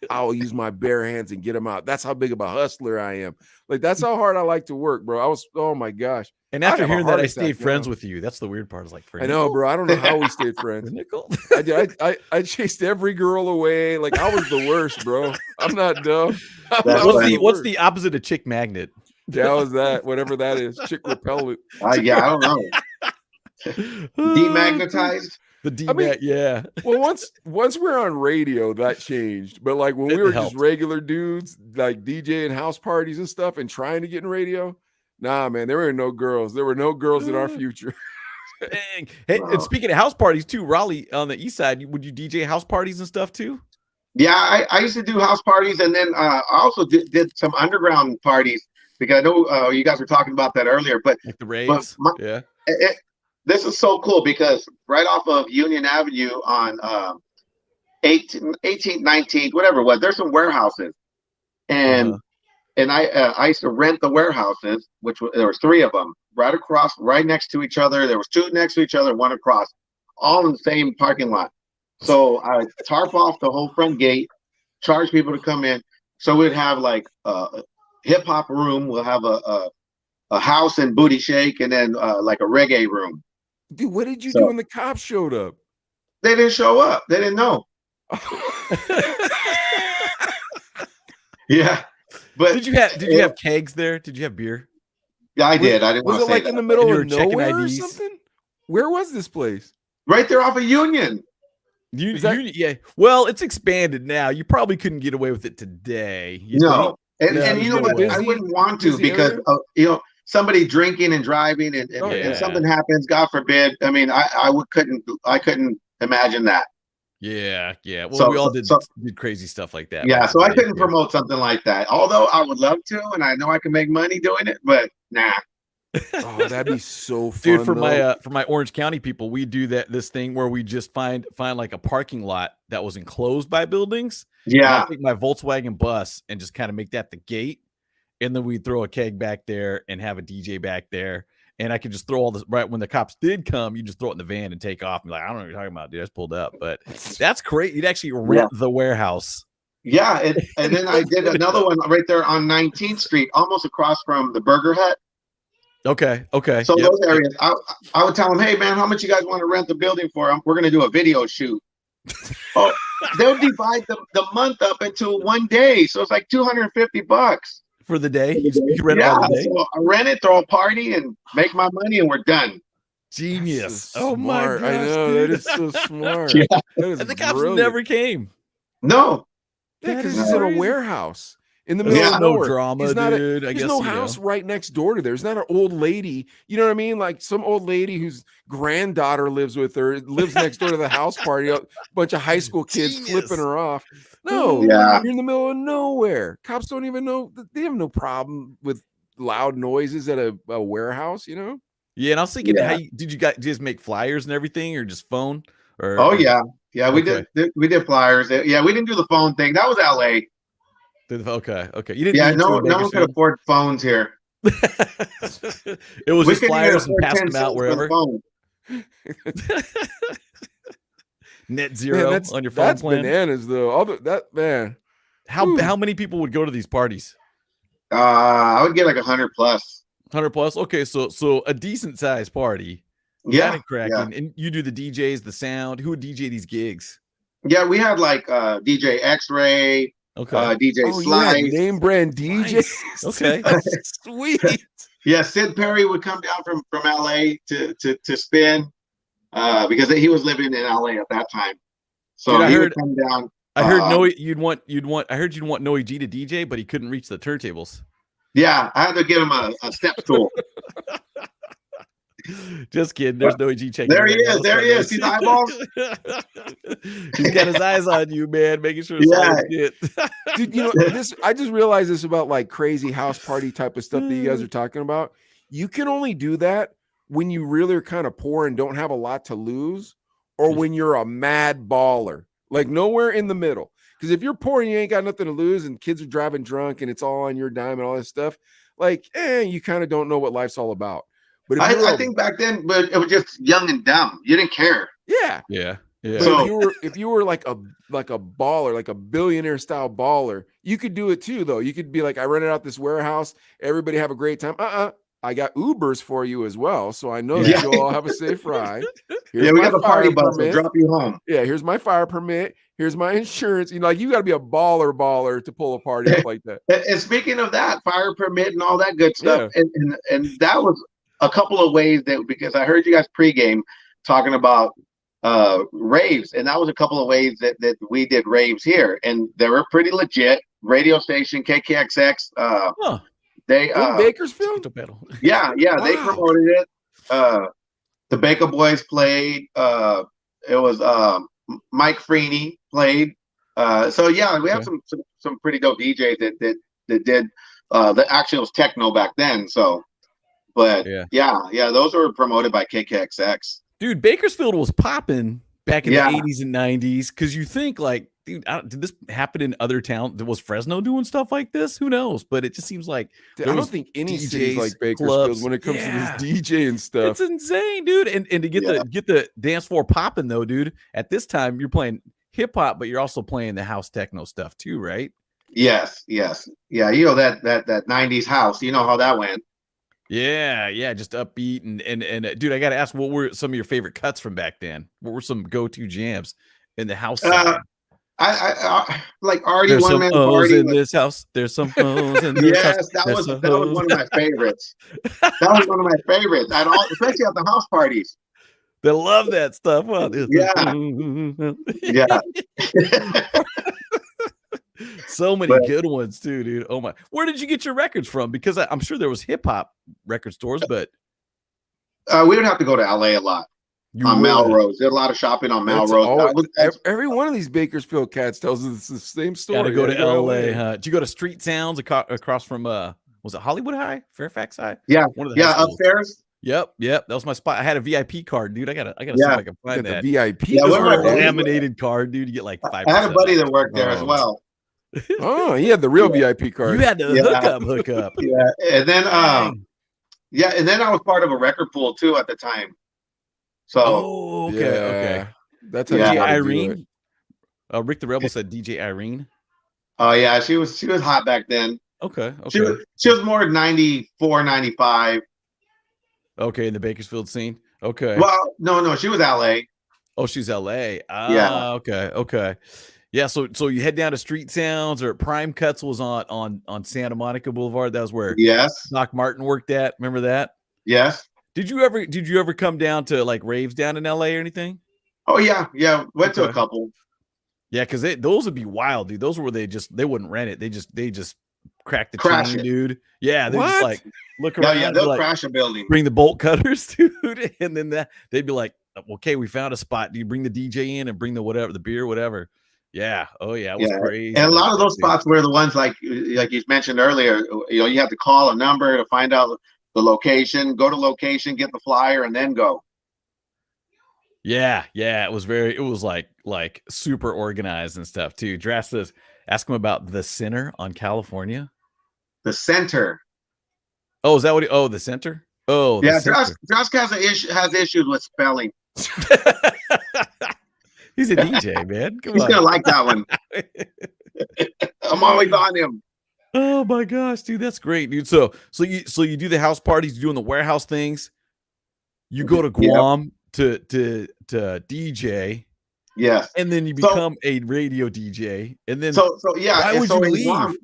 I'll use my bare hands and get them out. That's how big of a hustler I am. Like, that's how hard I like to work, bro. Oh my gosh. And after hearing that, I stayed friends with you. That's the weird part. Is like, I know, bro. I don't know how we stayed friends. Nickel. I chased every girl away. Like, I was the worst, bro. I'm not dumb. What's the opposite of chick magnet? Yeah, was that whatever that is? Chick repellent. I don't know. Demagnetized. Yeah. Well, once we're on radio, that changed. But like when we were just regular dudes, like DJing house parties and stuff, and trying to get in radio, nah, man, there were no girls. There were no girls in our future. Dang. Hey, and speaking of house parties too, Raully on the east side, would you DJ house parties and stuff too? Yeah, I used to do house parties, and then I also did some underground parties because I know you guys were talking about that earlier. But like the raves, this is so cool because right off of Union Avenue on 18th, 19th, whatever it was, there's some warehouses, and I used to rent the warehouses, there was 3 of them right across, right next to each other. There was 2 next to each other, 1 across, all in the same parking lot. So I tarp off the whole front gate, charge people to come in. So we'd have like a hip hop room, we'll have a house and booty shake, and then like a reggae room. Dude, what did you do when the cops showed up? They didn't show up. They didn't know. Yeah, but did you have kegs there? Did you have beer? Yeah, I did. I didn't. Was it like in the middle of nowhere or something? Where was this place? Right there off of Union. Yeah. Well, it's expanded now. You probably couldn't get away with it today. No. And you know what? I wouldn't want to because somebody drinking and driving and something happens, God forbid. I mean, I couldn't imagine that. Yeah. Well, we all did crazy stuff like that. Yeah, so I couldn't promote something like that. Although I would love to, and I know I can make money doing it, but nah. Oh, that'd be so fun, dude. For my Orange County people, we do this thing where we just find like a parking lot that was enclosed by buildings. Yeah, I'll take my Volkswagen bus and just kind of make that the gate, and then we throw a keg back there and have a DJ back there, and I could just throw all this right when the cops did come. You just throw it in the van and take off. And be like, I don't know what you're talking about, dude. I just pulled up, but that's great. You'd actually rent the warehouse. Yeah, and then I did another one right there on 19th Street, almost across from the Burger Hut. Okay. So those areas, I would tell them, hey man, how much you guys want to rent the building for? We're gonna do a video shoot. Oh, they'll divide the month up into one day, so it's like $250 for the day. You rent it all the day. So I rent it, throw a party, and make my money, and we're done. Genius! So my gosh, I know, dude. That is so smart. And the cops never came. No, because it's in a warehouse. in the middle There's of no nowhere. drama, He's not dude. I there's guess no you house know. right next door to there. There's not an old lady. You know what I mean? Like some old lady whose granddaughter lives with her, lives next door to the house party. A bunch of high school kids flipping Genius. her off. No, Yeah. you're in the middle of nowhere. Cops don't even know. They have no problem with loud noises at a warehouse. You know? Yeah, and I was thinking, Yeah. did you guys just make flyers and everything, or just phone? Oh Or yeah. Yeah, we okay. did flyers. Yeah, we didn't do the phone thing. That was LA. Okay, okay. You didn't Yeah, need to no in one could Bakersfield. afford phones here. It was We just couldn't even flyers and afford passed 10 them out cents for the wherever. phone. Net Man, zero on your phone that's plan. bananas though. That man. How many people would go to these parties? I would get like 100 plus. 100 plus. Okay, so a decent sized party. Yeah. Got it cracking. And you do the DJs, the sound. Who would DJ these gigs? Yeah, we had like DJ X-Ray, Okay. DJ Oh, you had Slice. name brand DJs. Nice. Okay. That's sweet. Yeah, Sid Perry would come down from LA to spin because he was living in LA at that time. So Dude, he would come down. I heard Noe you'd want I heard you'd want Noe G to DJ, but he couldn't reach the turntables. Yeah, I had to get him a step stool. Just kidding. There's Noe G checking. There he is. There he is. See the eyeballs? He's got his eyes on you, man, making sure it's all legit. Dude, you know, I just realized this about like crazy house party type of stuff that you guys are talking about. You can only do that when you really are kind of poor and don't have a lot to lose, or when you're a mad baller, like nowhere in the middle. Because if you're poor and you ain't got nothing to lose and kids are driving drunk and it's all on your dime and all this stuff, like, you kind of don't know what life's all about. But I think back then, but it was just young and dumb. You didn't care. yeah. Yeah. But So, if you were like a baller, like a billionaire style baller, you could do it too, though. You could be like, I rented out this warehouse. Everybody have a great time. I got Ubers for you as well, so I know that you'll all have a safe ride. Here's we my got the party fire bus. We'll permit. drop you home. Yeah, here's my fire permit. Here's my insurance. You know, like you got to be a baller to pull a party up like that. And speaking of that, fire permit and all that good stuff, and that was a couple of ways that, because I heard you guys pregame talking about raves, and that was a couple of ways that we did raves here, and they were pretty legit. Radio station KKXX, they in Bakersfield. Yeah, they promoted it. The Baker Boys played. It was Mike Freeney played. So yeah, we have some pretty dope DJs that did. That actually was techno back then. So, but yeah, those were promoted by KKXX. Dude, Bakersfield was popping back in the 80s and 90s, because you think like, dude, did this happen in other towns? Was Fresno doing stuff like this? Who knows? But it just seems like I don't think any city's like Bakersfield when it comes to this DJ and stuff. It's insane, dude. And to get the dance floor popping though, dude, at this time you're playing hip hop, but you're also playing the house techno stuff too, right? Yes. Yeah, you know that 90s house, you know how that went. Yeah, just upbeat and dude, I gotta ask, what were some of your favorite cuts from back then? What were some go-to jams in the house side? I like Artie There's One some Man O's Party in this house. There's some O's in this house. Yes, that was one of my favorites. That was one of my favorites at all, especially at the house parties. They love that stuff. Huh? Yeah. So many good ones too, dude. Oh my! Where did you get your records from? Because I'm sure there was hip hop record stores, but we would have to go to LA a lot. On Melrose, there's a lot of shopping on Melrose. Every one of these Bakersfield cats tells us the same story. Gotta go to LA, huh? Did you go to Street Sounds across from was it Hollywood High, Fairfax High? Yeah, upstairs. Yep. That was my spot. I had a VIP card, dude. I gotta see if I can find that. The VIP, laminated card, dude. You get like 5%. I had a buddy that worked there as well. Oh, he had the real VIP card. You had the hook up. Yeah, and then and then I was part of a record pool too at the time. So okay. That's DJ Irene. Rick the Rebel said DJ Irene. Oh yeah, she was hot back then. Okay. She was more 94, 95. Okay, in the Bakersfield scene. Okay. Well, no, she was LA. Oh, she's LA. Yeah. Okay. Yeah, so you head down to Street Sounds, or Prime Cuts was on Santa Monica Boulevard. That was where Doc Martin worked at. Remember that? Yes. Did you ever come down to like raves down in LA or anything? Oh yeah. Went to a couple. Yeah, because those would be wild, dude. Those were where they wouldn't rent it. They just crack the Crash chain, it. dude. Yeah, they just What? like look No, around, yeah, be they'll like, crash a building. bring the bolt cutters, dude, and then they'd be like, okay, we found a spot. Do you bring the DJ in and bring the whatever, the beer, whatever? Yeah. Oh yeah, it was Yeah, crazy. and a Like lot of that, those dude. spots were the ones like you mentioned earlier. You know, you have to call a number to find out the location, go to location, get the flyer, and then go. Yeah, it was like super organized and stuff too. Draft says, ask him about the center on California. The center. Oh, is that what the center? Oh, the Yeah, center. Josh has issues with spelling. He's a DJ, man. Come He's on. gonna like that one. I'm always on him. Oh my gosh, dude, that's great, dude. So you do the house parties, you're doing the warehouse things. You go to Guam to DJ. Yes. And then you become a radio DJ. And then yeah. why would you leave? Guam,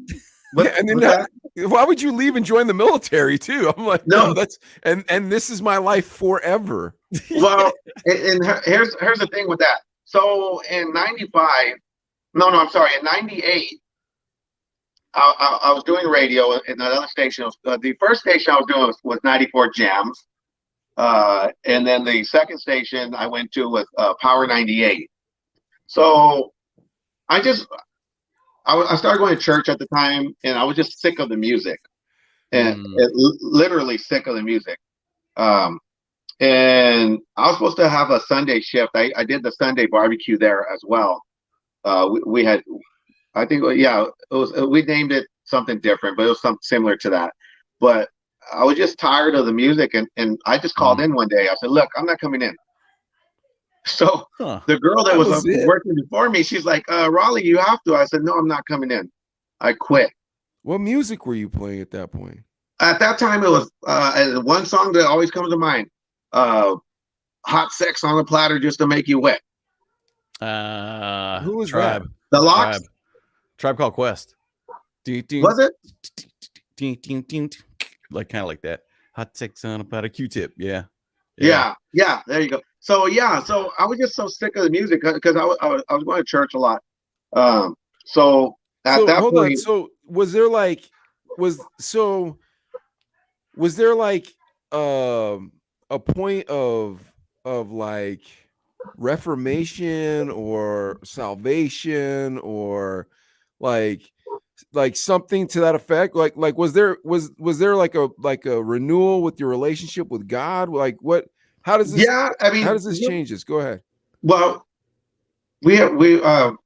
And then why would you leave and join the military too? I'm like, no, that's and this is my life forever. Well, and here's the thing with that. So in '95, I'm sorry, in '98, I was doing radio in another station. The first station I was doing was 94 Jams, and then the second station I went to was Power 98. So I started going to church at the time, and I was just sick of the music, and literally sick of the music. And I was supposed to have a Sunday shift. I did the Sunday barbecue there as well. We had, I think, yeah, it was. We named it something different, but it was something similar to that. But I was just tired of the music, and I just called in one day. I said, "Look, I'm not coming in." So the girl that was working before me, she's like, "Raully, you have to." I said, "No, I'm not coming in." I quit. What music were you playing at that point? At that time, it was one song that always comes to mind. Hot Sex on a Platter Just to Make You Wet. Who was Tribe? that? The Locks? Tribe Called Quest. Was it? Like kind of like that. Hot Sex on a Platter. Q-Tip. Yeah. Yeah. There you go. So so I was just so sick of the music because I was going to church a lot. So at that point, so was there like a point of like reformation or salvation or like something to that effect? Like was there like a renewal with your relationship with God? Like what? How does this? Yeah, I mean, how does this change this? Go ahead. Well, we so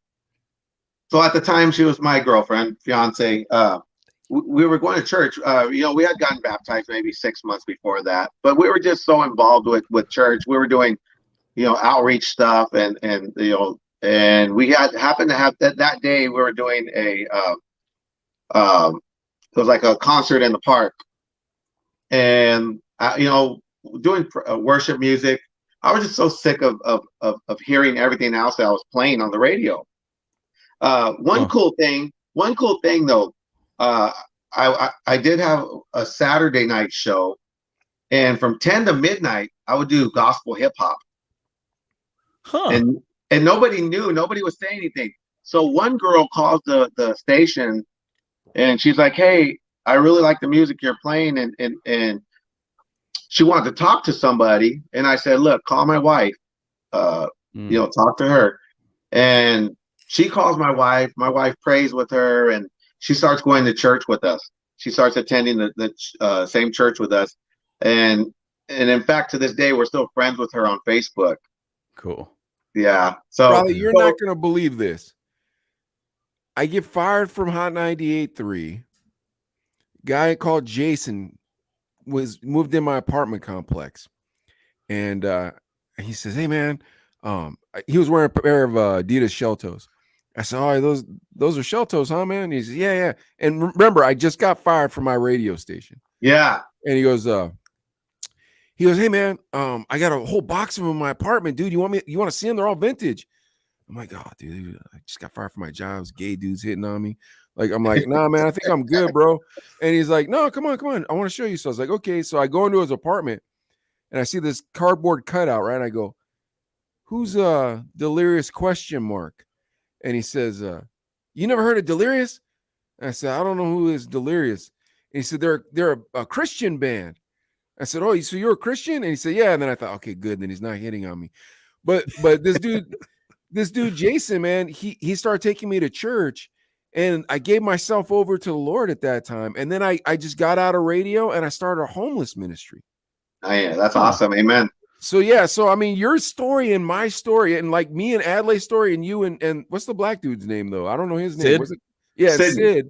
at the time she was my girlfriend, fiance. We were going to church. We had gotten baptized maybe 6 months before that, but we were just so involved with church. We were doing, outreach stuff, and we happened to have that day we were doing it was like a concert in the park, and doing worship music. I was just so sick of hearing everything else that I was playing on the radio. One cool thing though, I did have a Saturday night show, and from 10 to midnight I would do gospel hip hop. And nobody knew, nobody was saying anything. So one girl calls the station, and she's like, "Hey, I really like the music you're playing," and she wanted to talk to somebody. And I said, "Look, call my wife, talk to her." And she calls my wife. My wife prays with her, and she starts going to church with us. She starts attending the same church with us, and in fact, to this day, we're still friends with her on Facebook. Cool. Yeah. So Raully, you're not gonna believe this. I get fired from Hot 98.3. Guy called Jason moved in my apartment complex, and he says, "Hey man," he was wearing a pair of Adidas shell toes. I said, "Oh, those are shell toes, huh, man?" He says, "Yeah." And remember, I just got fired from my radio station. Yeah. And he goes, "Hey man, I got a whole box of them in my apartment, dude. You want to see them? They're all vintage." I'm like, "Oh, dude, I just got fired from my job. Gay dudes hitting on me." Like, I'm like, "Nah, man, I think I'm good, bro." And he's like, "No, come on. I want to show you." So I was like, "Okay." So I go into his apartment, and I see this cardboard cutout, right? And I go, "Who's Delirious question mark?" And he says, "You never heard of Delirious?" I said, I don't know who is Delirious. And he said, they're a Christian band. I said, oh, so you're a Christian? And he said, yeah. And then I thought, okay, good. Then he's not hitting on me. But this dude, Jason, man, he started taking me to church, and I gave myself over to the Lord at that time. And then I just got out of radio and I started a homeless ministry. Oh yeah, that's awesome. Amen. So yeah, so I mean, your story and my story, and like me and Adley's story, and you and what's the black dude's name though? I don't know his name. Sid? Was it? Yeah, Sid. Sid.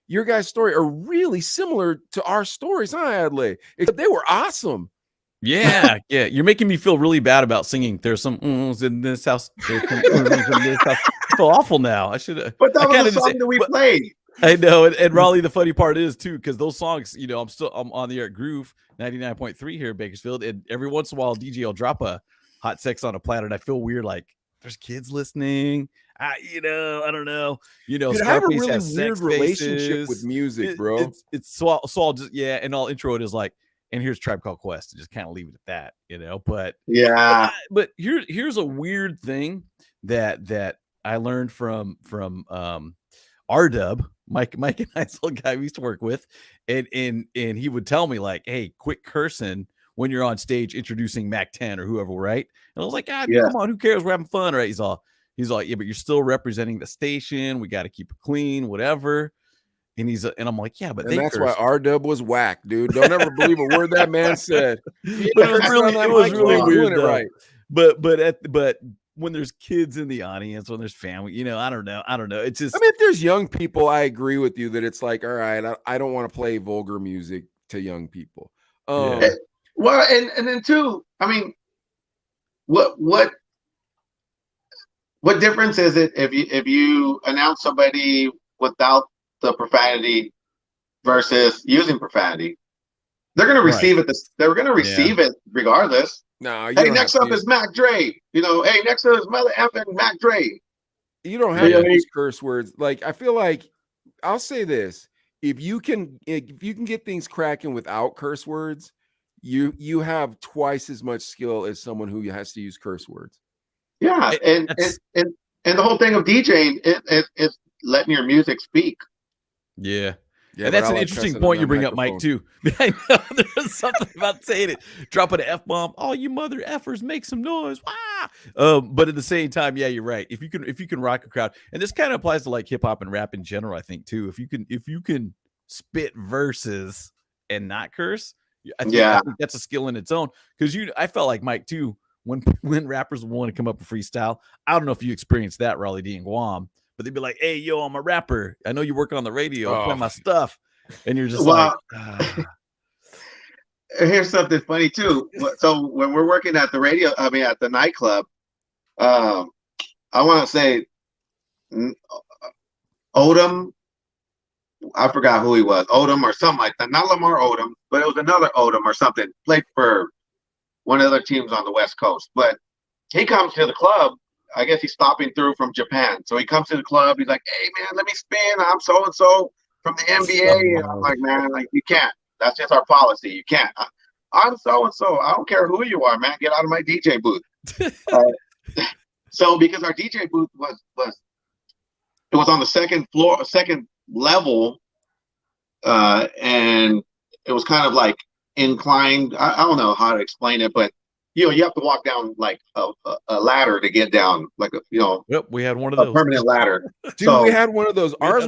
Your guys' story are really similar to our stories, huh, Adley? Except they were awesome. Yeah, yeah. You're making me feel really bad about singing. There's some in this house. There's some in this house. I feel awful now. I should. But that was the song that we played. I know, and Raully, the funny part is too, because those songs, you know, I'm on the air at Groove 99.3 here in Bakersfield, and every once in a while, DJ will drop a Hot Sex on a Platter, and I feel weird, like there's kids listening. I don't know. Dude, I have a really weird relationship with music, bro. It's so I'll just and I'll intro it as like, and here's Tribe Called Quest, and just kind of leave it at that, you know. But yeah, but here's a weird thing that I learned from R-Dub, Mike and I's old guy we used to work with, and he would tell me like, hey, quit cursing when you're on stage introducing Mac 10 or whoever, right? And I was like, come on, who cares? We're having fun, right? He's all like, yeah, but you're still representing the station. We got to keep it clean, whatever. And I'm like, yeah, but that's why R-Dub was whack, dude. Don't ever believe a word that man said. But it was really weird, right? But when there's kids in the audience, when there's family, you know, I don't know. It's just, I mean, if there's young people, I agree with you that it's like, all right, I don't want to play vulgar music to young people. Yeah. Well, and then too, I mean, what difference is it if you announce somebody without the profanity versus using profanity? They're going to receive it. They're going to receive it regardless. No, hey, next up is Mac Dre. You know, hey, next up is Mother effing Mac Dre. You don't have to use curse words. Like, I feel like, I'll say this: if you can get things cracking without curse words, you have twice as much skill as someone who has to use curse words. Yeah, and the whole thing of DJing is letting your music speak. Yeah. Yeah, and that's an interesting point you bring up, Mike, too. I know there's something about saying it, dropping an F-bomb. Oh, you mother effers, make some noise. But at the same time, yeah, you're right. If you can rock a crowd, and this kind of applies to like hip hop and rap in general, I think too. If you can spit verses and not curse, I think that's a skill in its own. Because I felt like Mike too, when rappers want to come up with freestyle. I don't know if you experienced that, Raully D in Guam. But they'd be like, hey, yo, I'm a rapper. I know you're working on the radio. I play my stuff. And you're just Here's something funny, too. So when we're working at the radio, at the nightclub, I want to say Odom. I forgot who he was. Odom or something like that. Not Lamar Odom, but it was another Odom or something. Played for one of the other teams on the West Coast. But he comes to the club. I guess he's stopping through from Japan. So he comes to the club. He's like, hey, man, let me spin. I'm so-and-so from the NBA. And I'm like, man, like, you can't. That's just our policy. You can't. I'm so-and-so. I don't care who you are, man. Get out of my DJ booth. So because our DJ booth was on the second floor, second level, and it was kind of like inclined. I don't know how to explain it, but you have to walk down like a ladder to get down, like Yep, we had one of those permanent ladder. Dude, we had one of those. Ours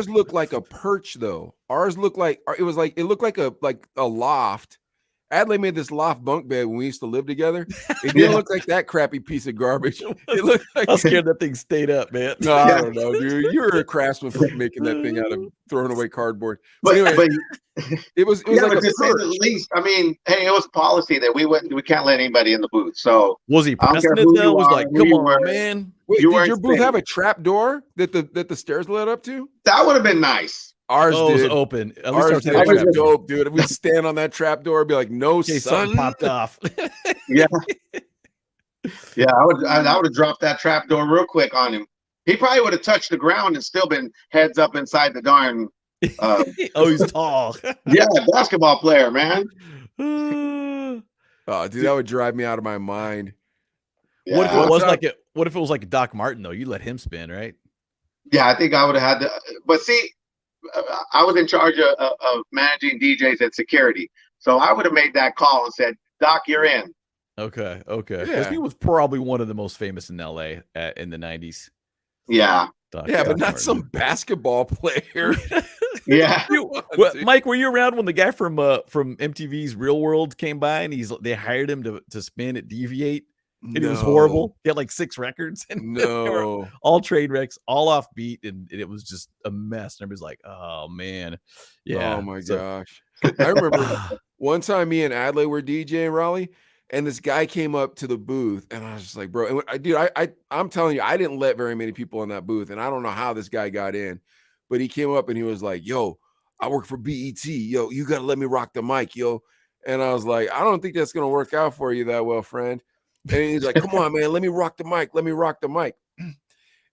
looked like a perch though. Ours looked like it looked like a loft. Adley made this loft bunk bed when we used to live together. It didn't look like that crappy piece of garbage. It looked like I was scared that thing stayed up, man. No, I don't know, dude. You were a craftsman for making that thing out of throwing away cardboard. But anyway, it was like a to say the least. I mean, hey, it was policy that we can't let anybody in the booth. So was he pressing it though? Was like, come on, man. Wait, did your booth have a trap door that the stairs led up to? That would have been nice. Ours was open. At least ours was dope, dude. We'd stand on that trap door and be like, no, son. Popped off. Yeah. Yeah, I would have dropped that trap door real quick on him. He probably would have touched the ground and still been heads up inside the darn. He's tall. Yeah, basketball player, man. Oh, dude, that would drive me out of my mind. Yeah. What if it was like a Doc Martin though? You let him spin, right? Yeah, I think I would have had to. But see, I was in charge of managing DJs at security, so I would have made that call and said, "Doc, you're in." Okay, because he Yeah. was probably one of the most famous in LA in the 90s. Yeah, Yeah, but Doc not some Martin. basketball player. yeah. Mike, were you around when the guy from MTV's Real World came by and they hired him to spin at Deviate? And he was horrible. He had like 6 records, and they were No. all train wrecks, all off beat, and it was just a mess. And everybody's like, "Oh man, yeah." Oh my gosh. I remember one time me and Adley were DJing Raleigh, and this guy came up to the booth, and I was just like, bro, and dude, I'm telling you, I didn't let very many people in that booth, and I don't know how this guy got in, but he came up and he was like, yo, I work for BET. Yo, you gotta let me rock the mic, yo. And I was like, I don't think that's gonna work out for you that well, friend. And he's like, come on, man, let me rock the mic. Let me rock the mic.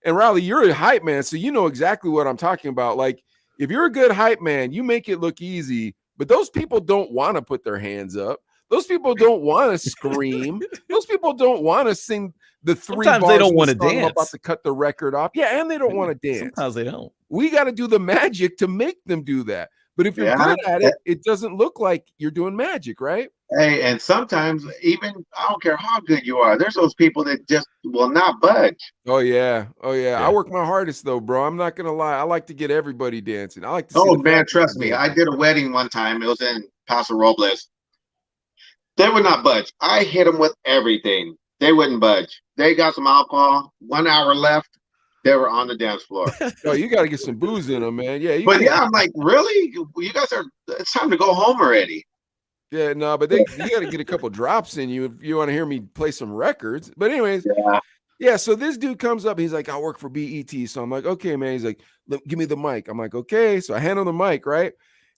And Riley, you're a hype man, so you know exactly what I'm talking about. Like, if you're a good hype man, you make it look easy, but those people don't want to put their hands up. Those people don't want to scream. Those people don't want to sing the 3 Sometimes bars they don't of want the to song I'm dance. about to cut the record off. Yeah, and they don't want to dance. Sometimes they don't. We got to do the magic to make them do that. But if you're Yeah. good at it, it doesn't look like you're doing magic, right? Hey, and sometimes even I don't care how good you are, there's those people that just will not budge. Oh yeah. Oh yeah. Yeah. I work my hardest though, bro. I'm not gonna lie. I like to get everybody dancing. I like to see Oh the man, fat trust people me. I dancing. did a wedding one time. It was in Paso Robles. They would not budge. I hit them with everything. They wouldn't budge. They got some alcohol. 1 hour left. They were on the dance floor. Oh, you got to get some booze in them, man. Yeah, you But can't. yeah, I'm like, really? You guys are. It's time to go home already. Yeah, no, but you got to get a couple drops in you if you want to hear me play some records. But anyways, yeah. So this dude comes up. He's like, I work for BET. So I'm like, okay, man. He's like, give me the mic. I'm like, okay. So I hand him the mic, right?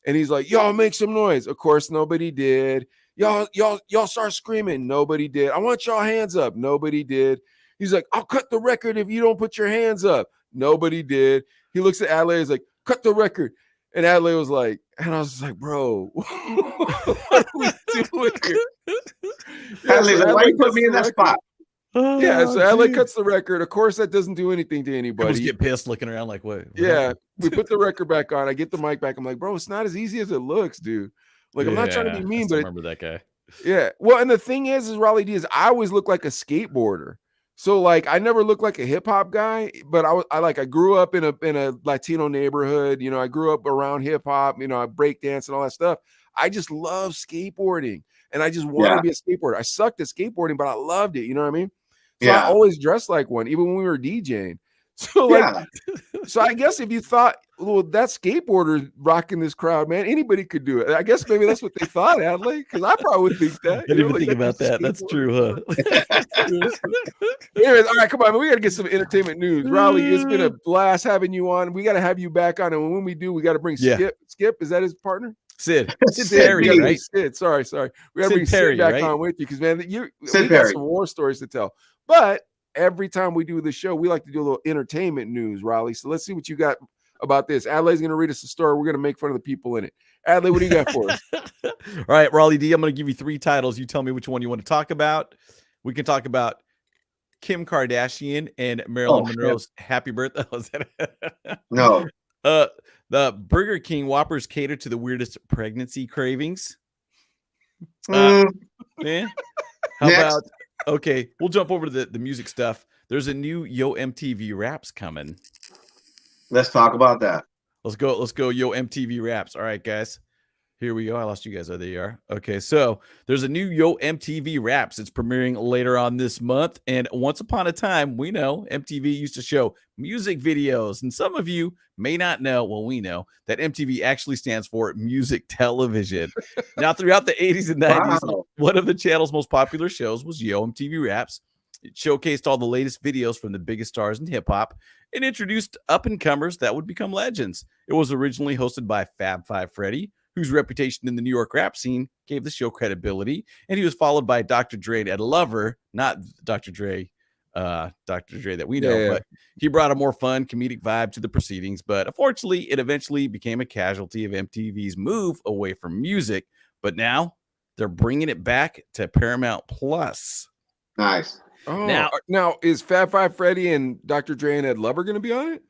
And he's like, y'all make some noise. Of course, nobody did. Y'all start screaming. Nobody did. I want y'all hands up. Nobody did. He's like, I'll cut the record if you don't put your hands up. Nobody did. He looks at Adley. He's like, cut the record. And Adley was like, and I was just like, bro, what are we doing here? Adley's like, why you put me in that spot? Yeah, so Adley cuts the record. Of course, that doesn't do anything to anybody. Just get pissed looking around like, what Yeah, we put the record back on. I get the mic back. I'm like, bro, it's not as easy as it looks, dude. Like, I'm not trying to be mean, but remember that guy. Yeah. Well, and the thing is Raleigh D is I always look like a skateboarder. So like I never looked like a hip hop guy, but I grew up in a Latino neighborhood. You know, I grew up around hip hop, you know, I break dance and all that stuff. I just love skateboarding and I just wanted to be a skateboarder. I sucked at skateboarding, but I loved it. You know what I mean? So I always dressed like one, even when we were DJing. So like, so I guess if you thought, well, that skateboarder rocking this crowd, man, anybody could do it. I guess maybe that's what they thought, Adley, because I probably would think that. I didn't even think about that. That's true, huh? Anyways, all right, come on, man. We got to get some entertainment news. Raleigh, it's been a blast having you on. We got to have you back on, and when we do, we got to bring Skip. Skip, is that his partner? Sid Perry, right? Sid, sorry. We got to bring Perry, Sid back right? on with you because, man, we got some war stories to tell. But every time we do the show, we like to do a little entertainment news, Raleigh. So let's see what you got about this. Adley's going to read us a story. We're going to make fun of the people in it. Adley, what do you got for us? All right, Raully D, I'm going to give you 3 titles. You tell me which one you want to talk about. We can talk about Kim Kardashian and Marilyn Monroe's happy birthday. No. The Burger King Whoppers cater to the weirdest pregnancy cravings. Man, how about, okay, we'll jump over to the music stuff. There's a new Yo MTV Raps coming. Let's talk about that. Let's go Yo MTV Raps. All right, guys. Here we go. I lost you guys. Oh, there you are. Okay, so there's a new Yo MTV Raps. It's premiering later on this month. And once upon a time, we know MTV used to show music videos. And some of you may not know, well, we know that MTV actually stands for music television. Now, throughout the 80s and 90s, one of the channel's most popular shows was Yo MTV Raps. It showcased all the latest videos from the biggest stars in hip hop and introduced up-and-comers that would become legends. It was originally hosted by Fab Five Freddy, whose reputation in the New York rap scene gave the show credibility, and he was followed by Dr. Dre and Lover, not Dr. Dre that we know, but he brought a more fun comedic vibe to the proceedings. But unfortunately, it eventually became a casualty of MTV's move away from music. But now they're bringing it back to Paramount Plus. Nice. Oh, now is Fab Five Freddy and Dr. Dre and Ed Lover going to be on it?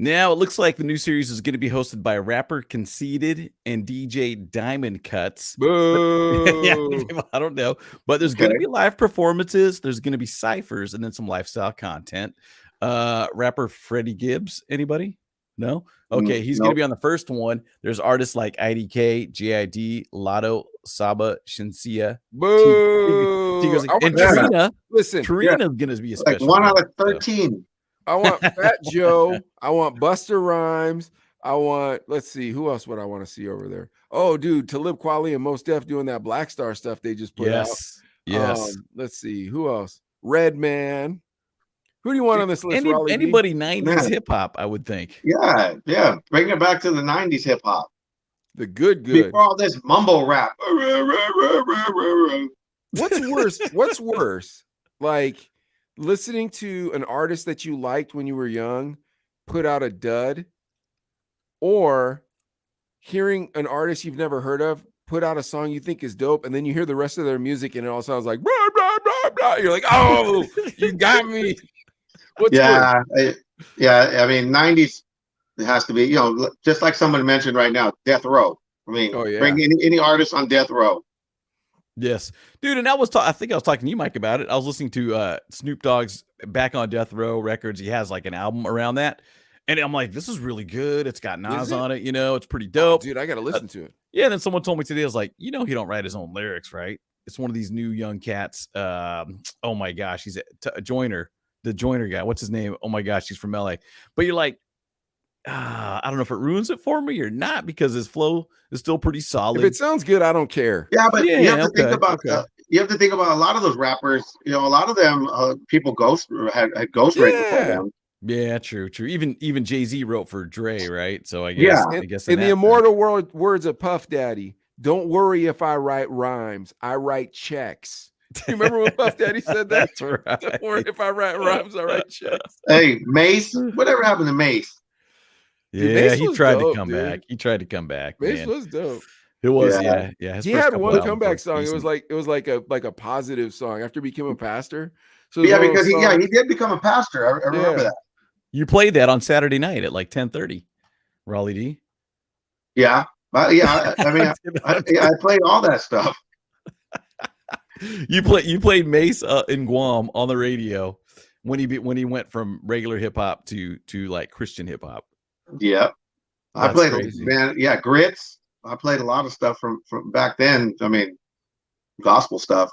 Now it looks like the new series is going to be hosted by rapper Conceited and DJ Diamond Cuts. Yeah, Boo. I don't know, but there's going to be live performances. There's going to be ciphers and then some lifestyle content. Rapper Freddie Gibbs, anybody? No? Okay, he's going to be on the first one. There's artists like IDK, JID, Lotto, Saba, Shinsia, Boo. and Trina. Listen, Trina's going to be a special. Like 1 out of 13. I want Fat Joe. I want Buster Rhymes. I want, let's see, who else would I want to see over there? Oh, dude, Talib Kweli and Mos Def doing that Black Star stuff they just put out. Yes. Let's see, who else? Redman. Who do you want on this list? Anybody 90s hip hop, I would think. Yeah. Bring it back to the 90s hip hop. The good. Before all this mumble rap. What's worse? Like listening to an artist that you liked when you were young put out a dud, or hearing an artist you've never heard of put out a song you think is dope, and then you hear the rest of their music and it all sounds like blah, blah, blah, blah. You're like, oh, you got me. What's I mean, 90s, it has to be, just like someone mentioned right now, Death Row. I mean, bring any artist on Death Row. Yes, dude. And I think I was talking to you, Mike, about it. I was listening to Snoop Dogg's Back on Death Row Records. He has like an album around that, and I'm like, this is really good. It's got Nas on it. It's pretty dope. Dude, I gotta listen to it. Yeah. And then someone told me today, I was like, he don't write his own lyrics, right? It's one of these new young cats. Oh my gosh, he's a Joyner, the Joyner guy. What's his name? Oh my gosh, he's from LA. But you're like, I don't know if it ruins it for me or not, because his flow is still pretty solid. If it sounds good, I don't care. Yeah, but you have to think about you have to think about a lot of those rappers. A lot of them people had ghostwritten for them. Yeah, true. Even Jay-Z wrote for Dre, right? So I guess in the immortal words of Puff Daddy, don't worry if I write rhymes, I write checks. You remember when Puff Daddy said that? That's right. Don't worry if I write rhymes, I write checks. Hey, Mace, whatever happened to Mace? Yeah, he tried to come back. He tried to come back. Mace was dope. It was, yeah. He had one comeback song. It was like a positive song after he became a pastor. So because he did become a pastor. I remember that. You played that on Saturday night at like 10:30, Raully D. Yeah, I mean, I played all that stuff. You played Mace in Guam on the radio when he went from regular hip hop to like Christian hip hop. Yeah, I played Grits. I played a lot of stuff from back then. I mean, gospel stuff.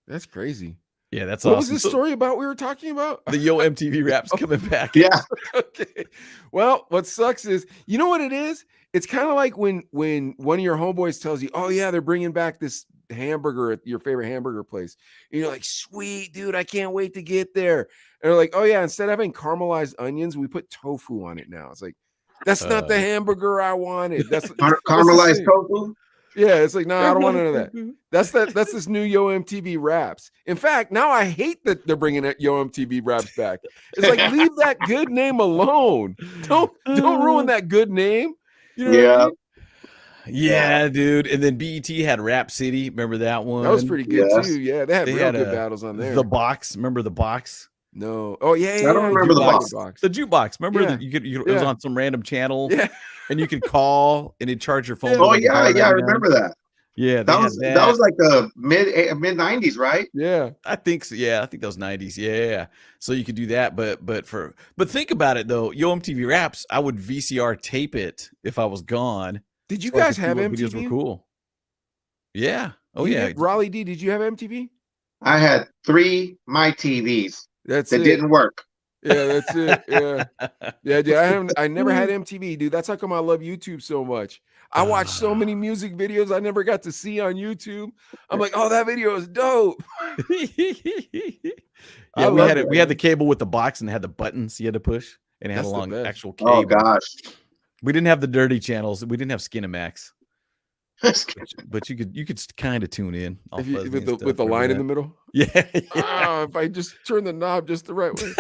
That's crazy. Yeah, that's what awesome. was this story about we were talking about? The Yo MTV Raps coming back. Yeah. Okay. Well, what sucks is, you know what it is? It's kind of like when one of your homeboys tells you, oh yeah, they're bringing back this hamburger at your favorite hamburger place. And you're like, sweet, dude, I can't wait to get there. And they're like, oh yeah, instead of having caramelized onions, we put tofu on it now. It's like, that's not the hamburger I wanted. That's caramelized tofu. Yeah, it's like, no, I don't want none of that. That's this new Yo MTV Raps. In fact, now I hate that they're bringing Yo MTV Raps back. It's like, leave that good name alone. Don't ruin that good name. You know what I mean? Yeah, dude. And then BET had Rap City. Remember that one? That was pretty good too. Yeah, they had good battles on there. The Box. Remember The Box? No. Oh yeah. I don't remember the box. The jukebox. Remember that it was on some random channel. Yeah. And you could call and it'd charge your phone. Oh yeah, I remember that. Yeah, that was like the mid 90s, right? Yeah, I think so. Yeah, I think that was 90s. Yeah, so you could do that, but think about it though. Yo MTV Raps, I would VCR tape it if I was gone. Did you guys have MTV? Videos were cool. Yeah. Oh yeah. Raully D, did you have MTV? I had 3 My TVs. That didn't work. Yeah, that's it. Yeah, dude. I never had MTV, dude. That's how come I love YouTube so much. I watched so many music videos I never got to see on YouTube. I'm like, oh, that video is dope. Yeah, we had the cable with the box and it had the buttons you had to push, and it had a long actual cable. Oh gosh. We didn't have the dirty channels. We didn't have Skinamax. But you could kind of tune in with the line in the middle. Yeah. If I just turn the knob just the right way.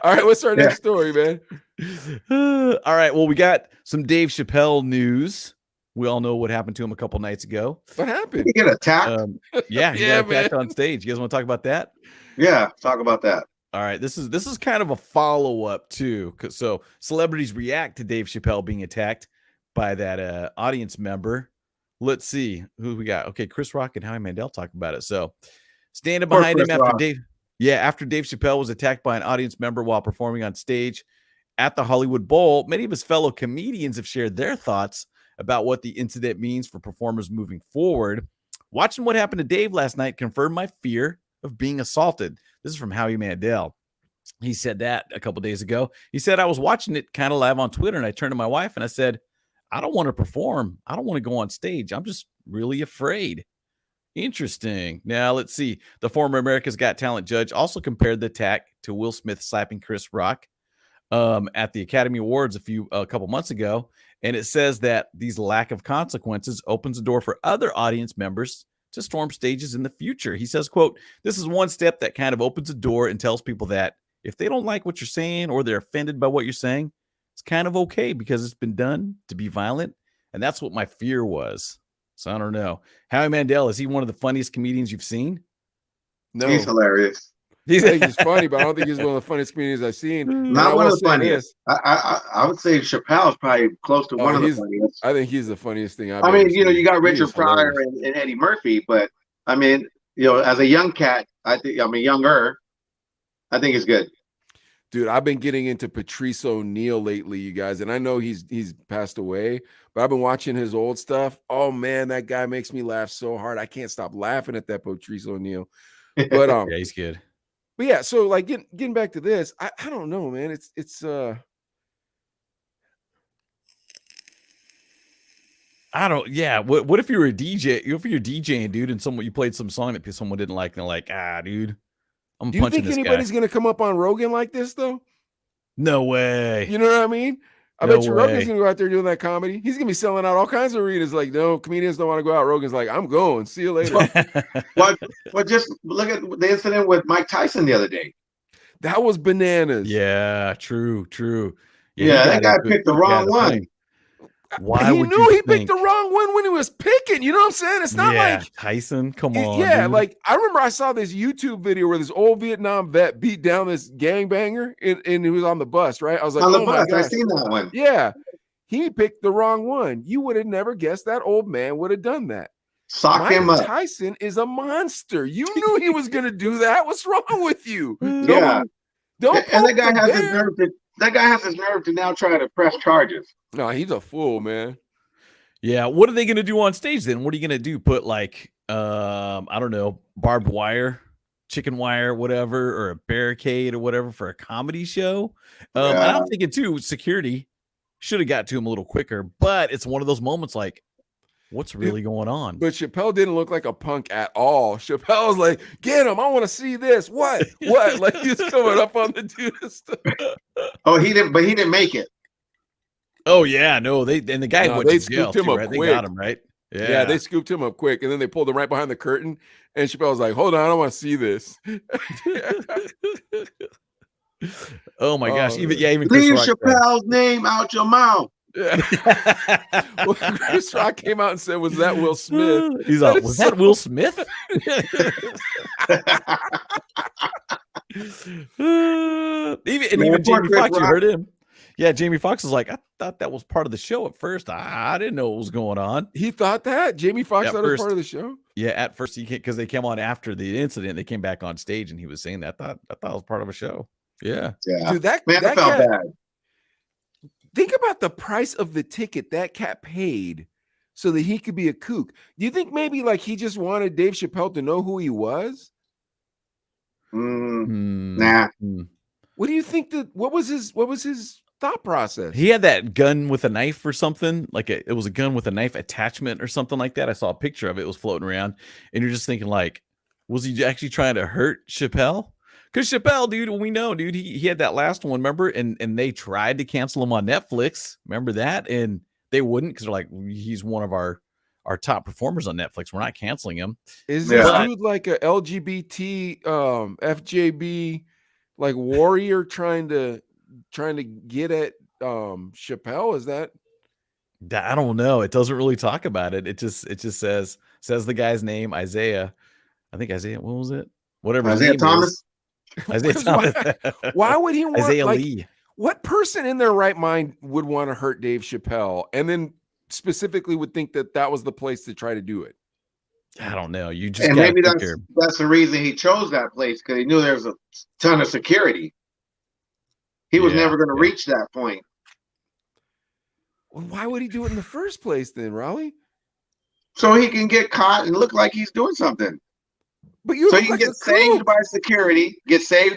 All right, what's our next story, man? All right, well, we got some Dave Chappelle news. We all know what happened to him a couple nights ago. What happened? He get attacked. He got attacked on stage. You guys want to talk about that? Yeah, talk about that. All right, this is kind of a follow-up too. So celebrities react to Dave Chappelle being attacked by that audience member. Let's see who we got. Okay, Chris Rock and Howie Mandel talk about it. So standing Poor behind him Chris after Rock. after Dave Chappelle was attacked by an audience member while performing on stage at the Hollywood Bowl, many of his fellow comedians have shared their thoughts about what the incident means for performers moving forward. Watching what happened to Dave last night confirmed my fear of being assaulted. This is from Howie Mandel. He said that a couple days ago. He said, I was watching it kind of live on Twitter, and I turned to my wife and I said, I don't want to perform. I don't want to go on stage. I'm just really afraid. Interesting. Now, let's see. The former America's Got Talent judge also compared the attack to Will Smith slapping Chris Rock at the Academy Awards a couple months ago. And it says that these lack of consequences opens the door for other audience members to storm stages in the future. He says, quote, this is one step that kind of opens a door and tells people that if they don't like what you're saying or they're offended by what you're saying, it's kind of okay because it's been done to be violent. And that's what my fear was. So I don't know. Howie Mandel, is he one of the funniest comedians you've seen? No, He's hilarious. I think he's funny, but I don't think he's one of the funniest comedians I've seen. And Not I one will of the say funniest. this. I would say Chappelle's probably close to one of the funniest. I think he's the funniest thing I've I ever mean, seen. you got He is Richard Pryor hilarious. and Eddie Murphy, but I mean, as a young cat, younger, I think it's good. Dude, I've been getting into Patrice O'Neal lately, you guys, and I know he's passed away, but I've been watching his old stuff. Oh man, that guy makes me laugh so hard. I can't stop laughing at that Patrice O'Neal. But Yeah, he's good. But yeah, so like getting back to this, I don't know, man. It's I don't. Yeah. What if you were a DJ? If you're DJing, dude, and you played some song that someone didn't like, and they're like, dude, I'm do you punching think this anybody's guy. gonna come up on Rogan like this though? No way. You know what I mean? I No bet you Rogan's way. gonna go out there doing that comedy. He's gonna be selling out all kinds of arenas. Like, no, comedians don't want to go out. Rogan's like, I'm going. See you later. But just look at the incident with Mike Tyson the other day. That was bananas. Yeah. True. Yeah, that guy picked the wrong one. Why he would knew you he think? picked the wrong one when he was picking. You know what I'm saying? It's not like Tyson. Come on. Yeah, dude. like I remember I saw this YouTube video where this old Vietnam vet beat down this gangbanger and he was on the bus, right? I was like, On the oh my bus, I God. seen that one. Yeah, he picked the wrong one. You would have never guessed that old man would have done that. Sock him up. Tyson is a monster. You knew he was going to do that. What's wrong with you? Yeah. Don't. And that guy has his nerve to. That guy has his nerve to now try to press charges. No, he's a fool, man. Yeah, what are they going to do on stage then? What are you going to do? Put like, I don't know, barbed wire, chicken wire, whatever, or a barricade or whatever for a comedy show? And I'm thinking too, security should have got to him a little quicker, but it's one of those moments like, what's really going on? But Chappelle didn't look like a punk at all. Chappelle was like, get him. I want to see this. What? Like he's coming up on the dude and stuff. Oh, he didn't make it. Oh yeah, no, they went to jail him too, up right? quick. They got him, right? Yeah, they scooped him up quick, and then they pulled him right behind the curtain. And Chappelle was like, "Hold on, I want to see this." Oh my gosh! Even leave Chappelle's name out your mouth. Yeah. Well, Chris Rock came out and said, "Was that Will Smith?" He's like, "Was that Will Smith?" Even Jamie Foxx, you heard him. Yeah, Jamie Foxx is like, I thought that was part of the show at first. I didn't know what was going on. He thought that Jamie Foxx thought it was part of the show. Yeah, at first he can't, because they came on after the incident. They came back on stage and he was saying that. I thought it was part of a show. Yeah, Dude, that felt cat, bad. Think about the price of the ticket that cat paid so that he could be a kook. Do you think maybe like he just wanted Dave Chappelle to know who he was? Nah. What do you think what was his thought process? He had that gun with a knife or something, like it was a gun with a knife attachment or something like that. I saw a picture of it. It was floating around, and you're just thinking like, was he actually trying to hurt Chappelle? Because Chappelle, dude, we know, dude, he had that last one, remember? And they tried to cancel him on Netflix. Remember that? And they wouldn't, because they're like, he's one of our top performers on Netflix. We're not canceling him. Is this dude like a LGBT FJB like warrior trying to get at Chappelle? Is that? I don't know. It doesn't really talk about it. It just says the guy's name, Isaiah. I think Isaiah. What was it? Whatever. Isaiah Thomas. Isaiah 'Cause Thomas. why would he want Isaiah like Lee. what person in their right mind would want to hurt Dave Chappelle and then specifically would think that that was the place to try to do it? I don't know. You just And got to maybe figure. that's the reason he chose that place, because he knew there was a ton of security. He was never going to reach that point. Well, why would he do it in the first place then, Raully? So he can get caught and look like he's doing something. But you So look he can like get saved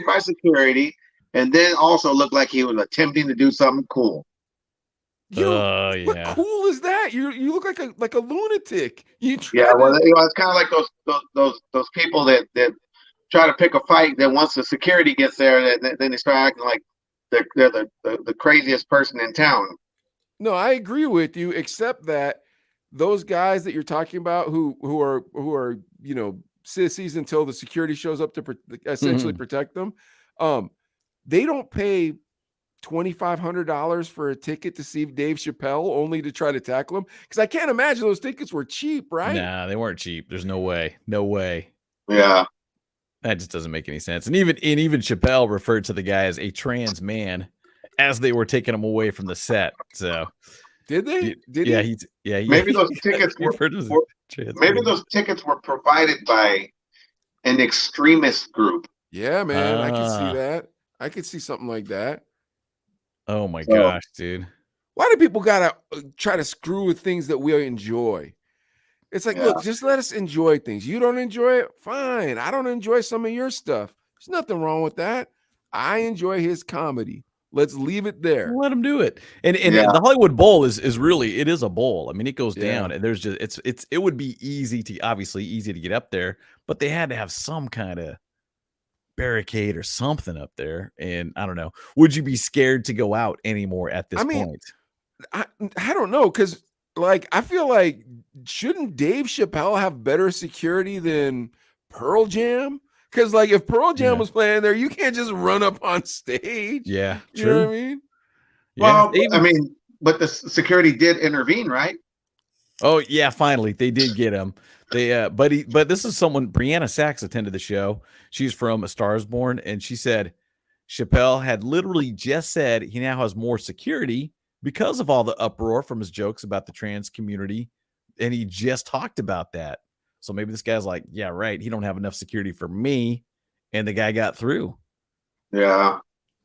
by security, and then also look like he was attempting to do something cool. What cool is that? You look like a lunatic. Well, it's kind of like those people that try to pick a fight. Then once the security gets there, then they start acting like they're the craziest person in town. No, I agree with you, except that those guys that you're talking about who are sissies until the security shows up to essentially protect them, they don't pay $2,500 for a ticket to see Dave Chappelle only to try to tackle him, because I can't imagine those tickets were cheap, right? Nah, they weren't cheap. There's no way. Yeah, that just doesn't make any sense. And even Chappelle referred to the guy as a trans man as they were taking him away from the set. So did they? Maybe those tickets those tickets were provided by an extremist group. Yeah, man, I can see that. I could see something like that. Oh my gosh, dude. Why do people gotta try to screw with things that we enjoy? It's like, look, just let us enjoy things. You don't enjoy it? Fine. I don't enjoy some of your stuff. There's nothing wrong with that. I enjoy his comedy. Let's leave it there. Let him do it. And the Hollywood Bowl is really, it is a bowl. I mean, it goes down and there's just it would be easy to get up there, but they had to have some kind of barricade or something up there. And I don't know. Would you be scared to go out anymore at this point? I don't know, because like I feel like, shouldn't Dave Chappelle have better security than Pearl Jam? Because like if Pearl Jam was playing there, you can't just run up on stage. Yeah, you know what I mean? Well, I mean, but the security did intervene, right? Oh yeah, finally they did get him. They but this is someone. Brianna Sachs attended the show. She's from A Star Is Born, and she said Chappelle had literally just said he now has more security because of all the uproar from his jokes about the trans community, and he just talked about that. So maybe this guy's like, yeah, right. He don't have enough security for me, and the guy got through. Yeah,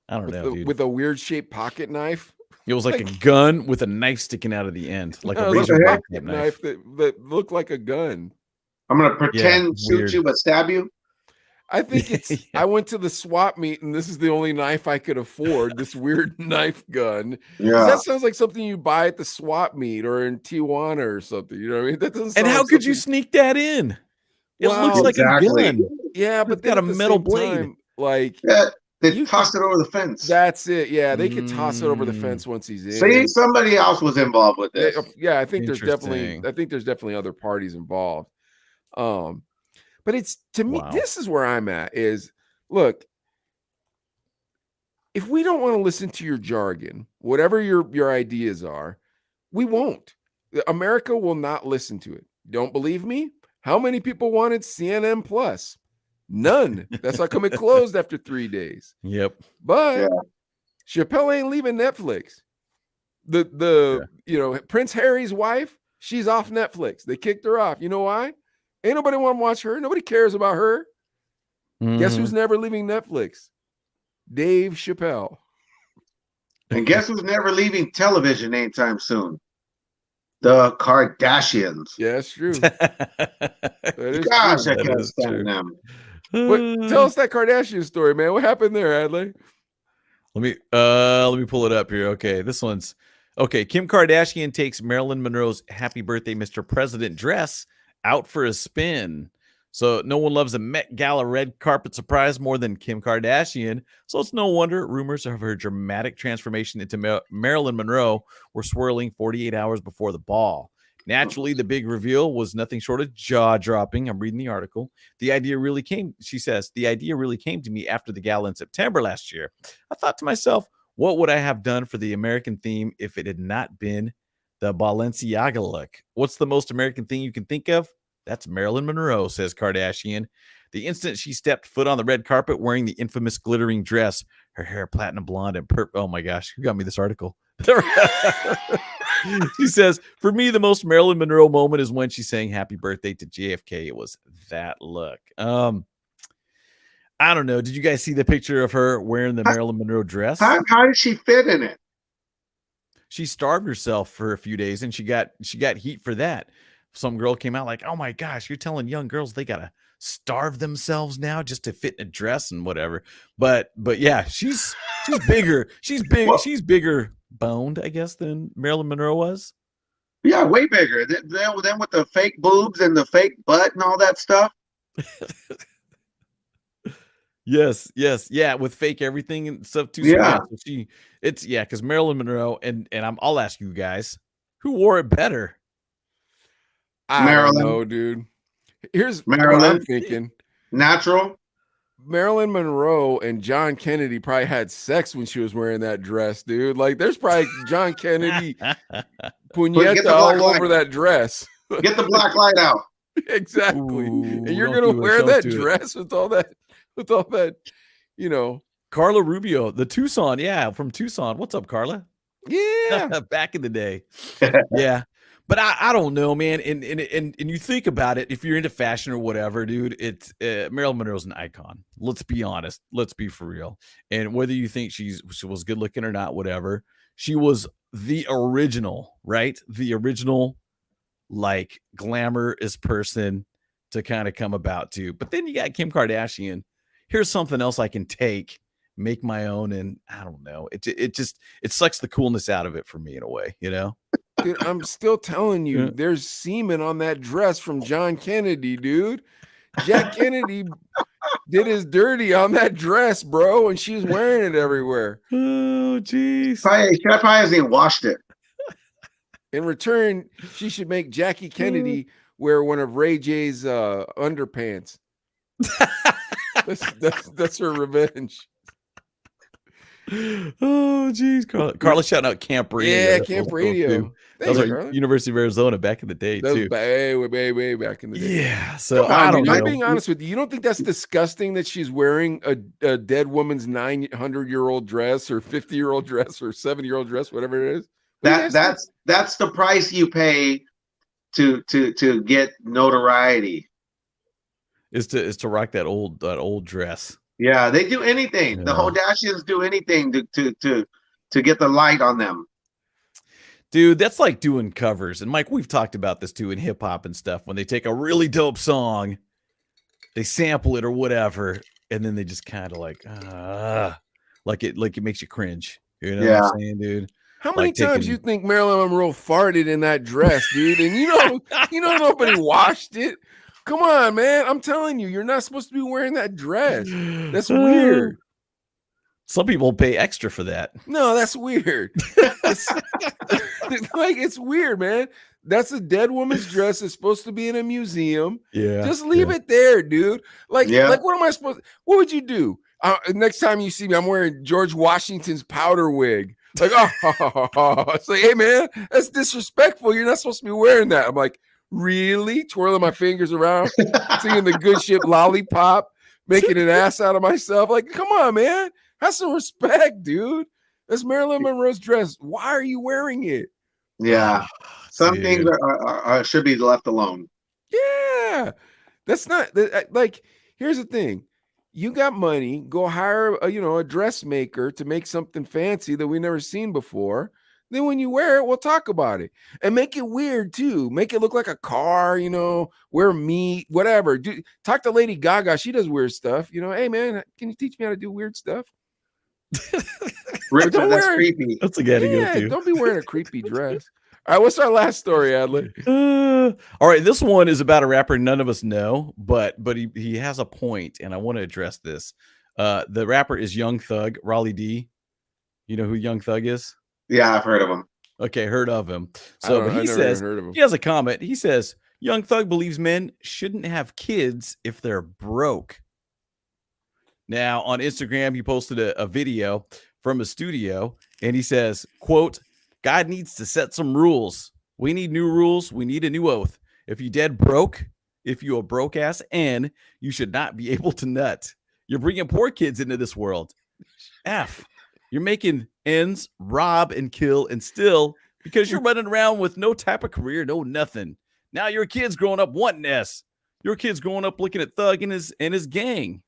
I don't know, dude. With a weird shaped pocket knife. It was like a gun with a knife sticking out of the end, like a razor pocket knife that looked like a gun. I'm gonna pretend shoot you but stab you. I think it's. I went to the swap meet and this is the only knife I could afford. This weird knife gun. Yeah, that sounds like something you buy at the swap meet or in Tijuana or something. You know what I mean? That doesn't. And how could you sneak that in? It looks like a gun. Yeah, but it's got a metal blade. Like they tossed it over the fence. That's it. Yeah, they could toss it over the fence once he's in. See, somebody else was involved with this. Yeah, I think there's definitely other parties involved. But it's, to me, this is where I'm at is, look, if we don't want to listen to your jargon, whatever your ideas are, we won't. America will not listen to it. Don't believe me? How many people wanted CNN Plus? None. That's how come it closed after 3 days. Yep. But Chappelle ain't leaving Netflix. Prince Harry's wife, she's off Netflix. They kicked her off. You know why? Ain't nobody want to watch her. Nobody cares about her. Guess who's never leaving Netflix? Dave Chappelle. And guess who's never leaving television anytime soon? The Kardashians. Yeah, that's true. Gosh, I can't stand them. But tell us that Kardashian story, man. What happened there, Adley? Let me pull it up here. Okay, this one's okay. Kim Kardashian takes Marilyn Monroe's "Happy Birthday, Mr. President" dress out for a spin. So no one loves a Met Gala red carpet surprise more than Kim Kardashian. So it's no wonder rumors of her dramatic transformation into Marilyn Monroe were swirling 48 hours before the ball. Naturally, the big reveal was nothing short of jaw-dropping. I'm reading the article. She says, the idea really came to me after the gala in September last year. I thought to myself, what would I have done for the American theme if it had not been the Balenciaga look? What's the most American thing you can think of? That's Marilyn Monroe, says Kardashian. The instant she stepped foot on the red carpet wearing the infamous glittering dress, her hair platinum blonde and purple. Oh my gosh, who got me this article? She says, for me, the most Marilyn Monroe moment is when she sang happy birthday to JFK. It was that look. I don't know. Did you guys see the picture of her wearing the Marilyn Monroe dress? How did she fit in it? She starved herself for a few days and she got heat for that. Some girl came out like, oh my gosh, you're telling young girls they gotta starve themselves now just to fit in a dress and whatever. But yeah, she's bigger. She's big. Well, she's bigger boned, I guess, than Marilyn Monroe was. Yeah, way bigger. Then with the fake boobs and the fake butt and all that stuff. Yes, yeah, with fake everything and stuff too. Yeah. So because Marilyn Monroe and I'll ask you guys, who wore it better? I don't know, dude. Here's what I'm thinking. Natural. Marilyn Monroe and John Kennedy probably had sex when she was wearing that dress, dude. Like, there's probably John Kennedy puñeta all over that dress. Get the black light out. Exactly. And you're gonna wear that dress with all that, you know. Carla Rubio, the Tucson, from Tucson. What's up, Carla? Yeah, back in the day. Yeah. But I don't know, man. And you think about it, if you're into fashion or whatever, dude, it's Marilyn Monroe's an icon. Let's be honest. Let's be for real. And whether you think she was good looking or not, whatever, she was the original, right? The original, like, glamorous person to kind of come about to. But then you got Kim Kardashian. Here's something else I can make my own, and I don't know. It sucks the coolness out of it for me in a way, you know? Dude, I'm still telling you, there's semen on that dress from John Kennedy, dude. Jack Kennedy did his dirty on that dress, bro, and she's wearing it everywhere. Oh, jeez. She probably hasn't even washed it. In return, she should make Jackie Kennedy wear one of Ray J's underpants. That's her revenge. Oh, geez. Carla shouting out Camp Radio. Yeah, Camp Radio. That was like University of Arizona back in the day, too. Way back in the day. Yeah. So I don't know. I'm being honest with you. You don't think that's disgusting that she's wearing a dead woman's 900-year-old dress or 50-year-old dress or 70-year-old dress, whatever it is? That's the price you pay to get notoriety. Is to rock that old dress. Yeah, they do anything. Yeah. The Kardashians do anything to get the light on them. Dude, that's like doing covers. And Mike, we've talked about this too in hip hop and stuff. When they take a really dope song, they sample it or whatever, and then they just kind of like it makes you cringe. You know what I'm saying, dude? How many times you think Marilyn Monroe farted in that dress, dude? And you know nobody washed it. Come on, man. I'm telling you, you're not supposed to be wearing that dress. That's weird. Some people pay extra for that. No, that's weird. It's weird, man. That's a dead woman's dress. It's supposed to be in a museum. Yeah. Just leave it there, dude. Like what am I supposed? What would you do? Next time you see me, I'm wearing George Washington's powder wig. Like, it's like, hey, man, that's disrespectful. You're not supposed to be wearing that. I'm like, really? Twirling my fingers around, singing the good ship Lollipop, making an ass out of myself. Like, come on, man. Have some respect, dude. That's Marilyn Monroe's dress. Why are you wearing it? Yeah. Some things should be left alone. Yeah. That's not like, here's the thing. You got money, go hire a dressmaker to make something fancy that we never seen before. Then when you wear it, we'll talk about it and make it weird too. Make it look like a car, wear meat, whatever. Talk to Lady Gaga. She does weird stuff. Hey man, can you teach me how to do weird stuff? Richard, that's creepy. That's a guy to go to. Don't be wearing a creepy dress. All right, what's our last story, Adler? All right, this one is about a rapper none of us know, but he has a point, and I want to address this. The rapper is Young Thug, Raully D. You know who Young Thug is? Yeah, I've heard of him. Okay, heard of him. So he says he has a comment. He says Young Thug believes men shouldn't have kids if they're broke. Now on Instagram, he posted a video from a studio, and he says, "Quote: God needs to set some rules. We need new rules. We need a new oath. If you dead broke, If you a broke ass N, you should not be able to nut. You're bringing poor kids into this world. F, you're making N's rob and kill and steal because you're running around with no type of career, no nothing. Now your kid's growing up wanting S. Your kid's growing up looking at Thug and his gang.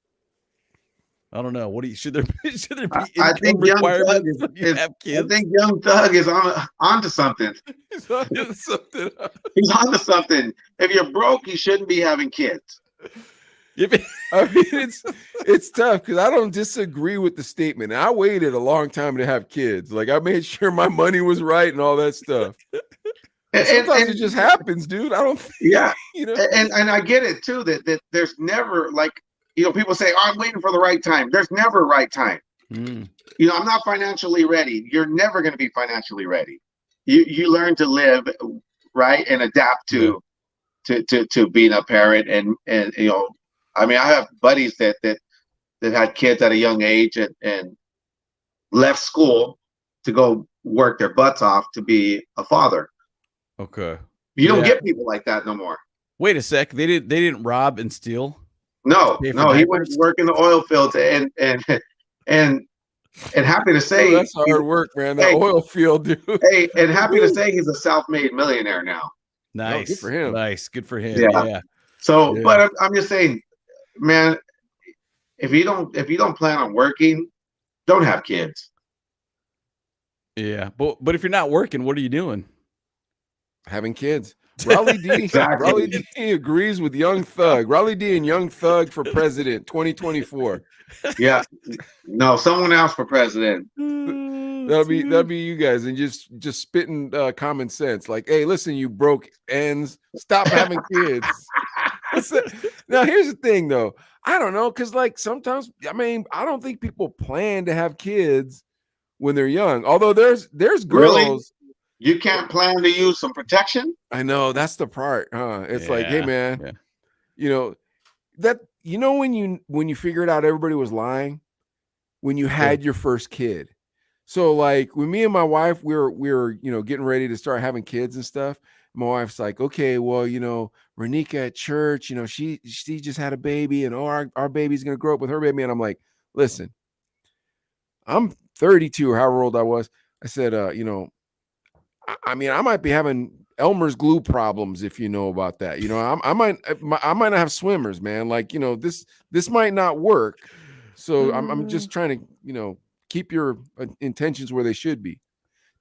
I don't know. What do you should there be I income think Young Thug requirements when you is have I kids? think Young Thug is onto something. He's onto something. He's onto something. If you're broke, you shouldn't be having kids. I mean, it's tough because I don't disagree with the statement. I waited a long time to have kids. Like I made sure my money was right and all that stuff. Sometimes it just happens, dude. I don't. Yeah, you know. And I get it too. That there's never like people say, oh, I'm waiting for the right time. There's never a right time. Mm. I'm not financially ready. You're never going to be financially ready. You learn to live right and adapt to being a parent and I mean, I have buddies that had kids at a young age and left school to go work their butts off to be a father. Okay. You don't get people like that no more. Wait a sec. They didn't rob and steal. No, he went to work in the oil fields and happy to say that's hard work, man. That oil field, dude. Hey, and happy to say he's a self-made millionaire now. Nice. Good for him. Nice. Good for him. Yeah. So, but I'm just saying, man, if you don't plan on working, don't have kids. Yeah. But if you're not working, what are you doing? Having kids. Raully D. Exactly. Raully D agrees with Young Thug. Raully D and Young Thug for president 2024. Yeah. No, someone else for president. That'll be you guys, and just spitting common sense. Like, hey, listen, you broke ends, stop having kids. Now, here's the thing, though. I don't know, because like sometimes, I mean, I don't think people plan to have kids when they're young. Although there's girls. Really? You can't plan to use some protection? I know, that's the part, huh? It's like, hey, man, yeah. when you figured out everybody was lying when you had your first kid. So like when me and my wife, we were getting ready to start having kids and stuff. My wife's like, okay, well, Renika at church, she just had a baby, and our baby's gonna grow up with her baby. And I'm like, listen, I'm 32 or however old I was. I said, I mean, I might be having Elmer's glue problems if you know about that. I might not have swimmers, man. Like, this might not work. So I'm just trying to, keep your intentions where they should be.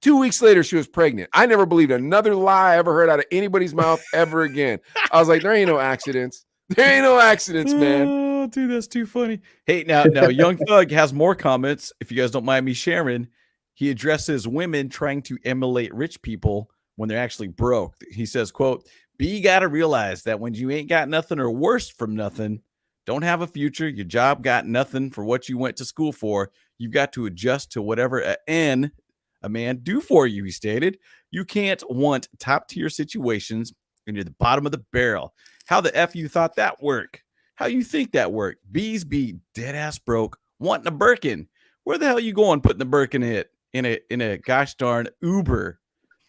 2 weeks later, she was pregnant. I never believed another lie I ever heard out of anybody's mouth ever again. I was like, there ain't no accidents. There ain't no accidents, man. Oh, dude, that's too funny. Hey, now Young Thug has more comments. If you guys don't mind me sharing, he addresses women trying to emulate rich people when they're actually broke. He says, quote, "B, you got to realize that when you ain't got nothing or worse from nothing, don't have a future, your job got nothing for what you went to school for, you've got to adjust to whatever a man do for you," he stated. "You can't want top tier situations and you're the bottom of the barrel. How the F you thought that work? How you think that worked? B's be dead ass broke, wanting a Birkin. Where the hell you going putting the Birkin in a gosh darn Uber?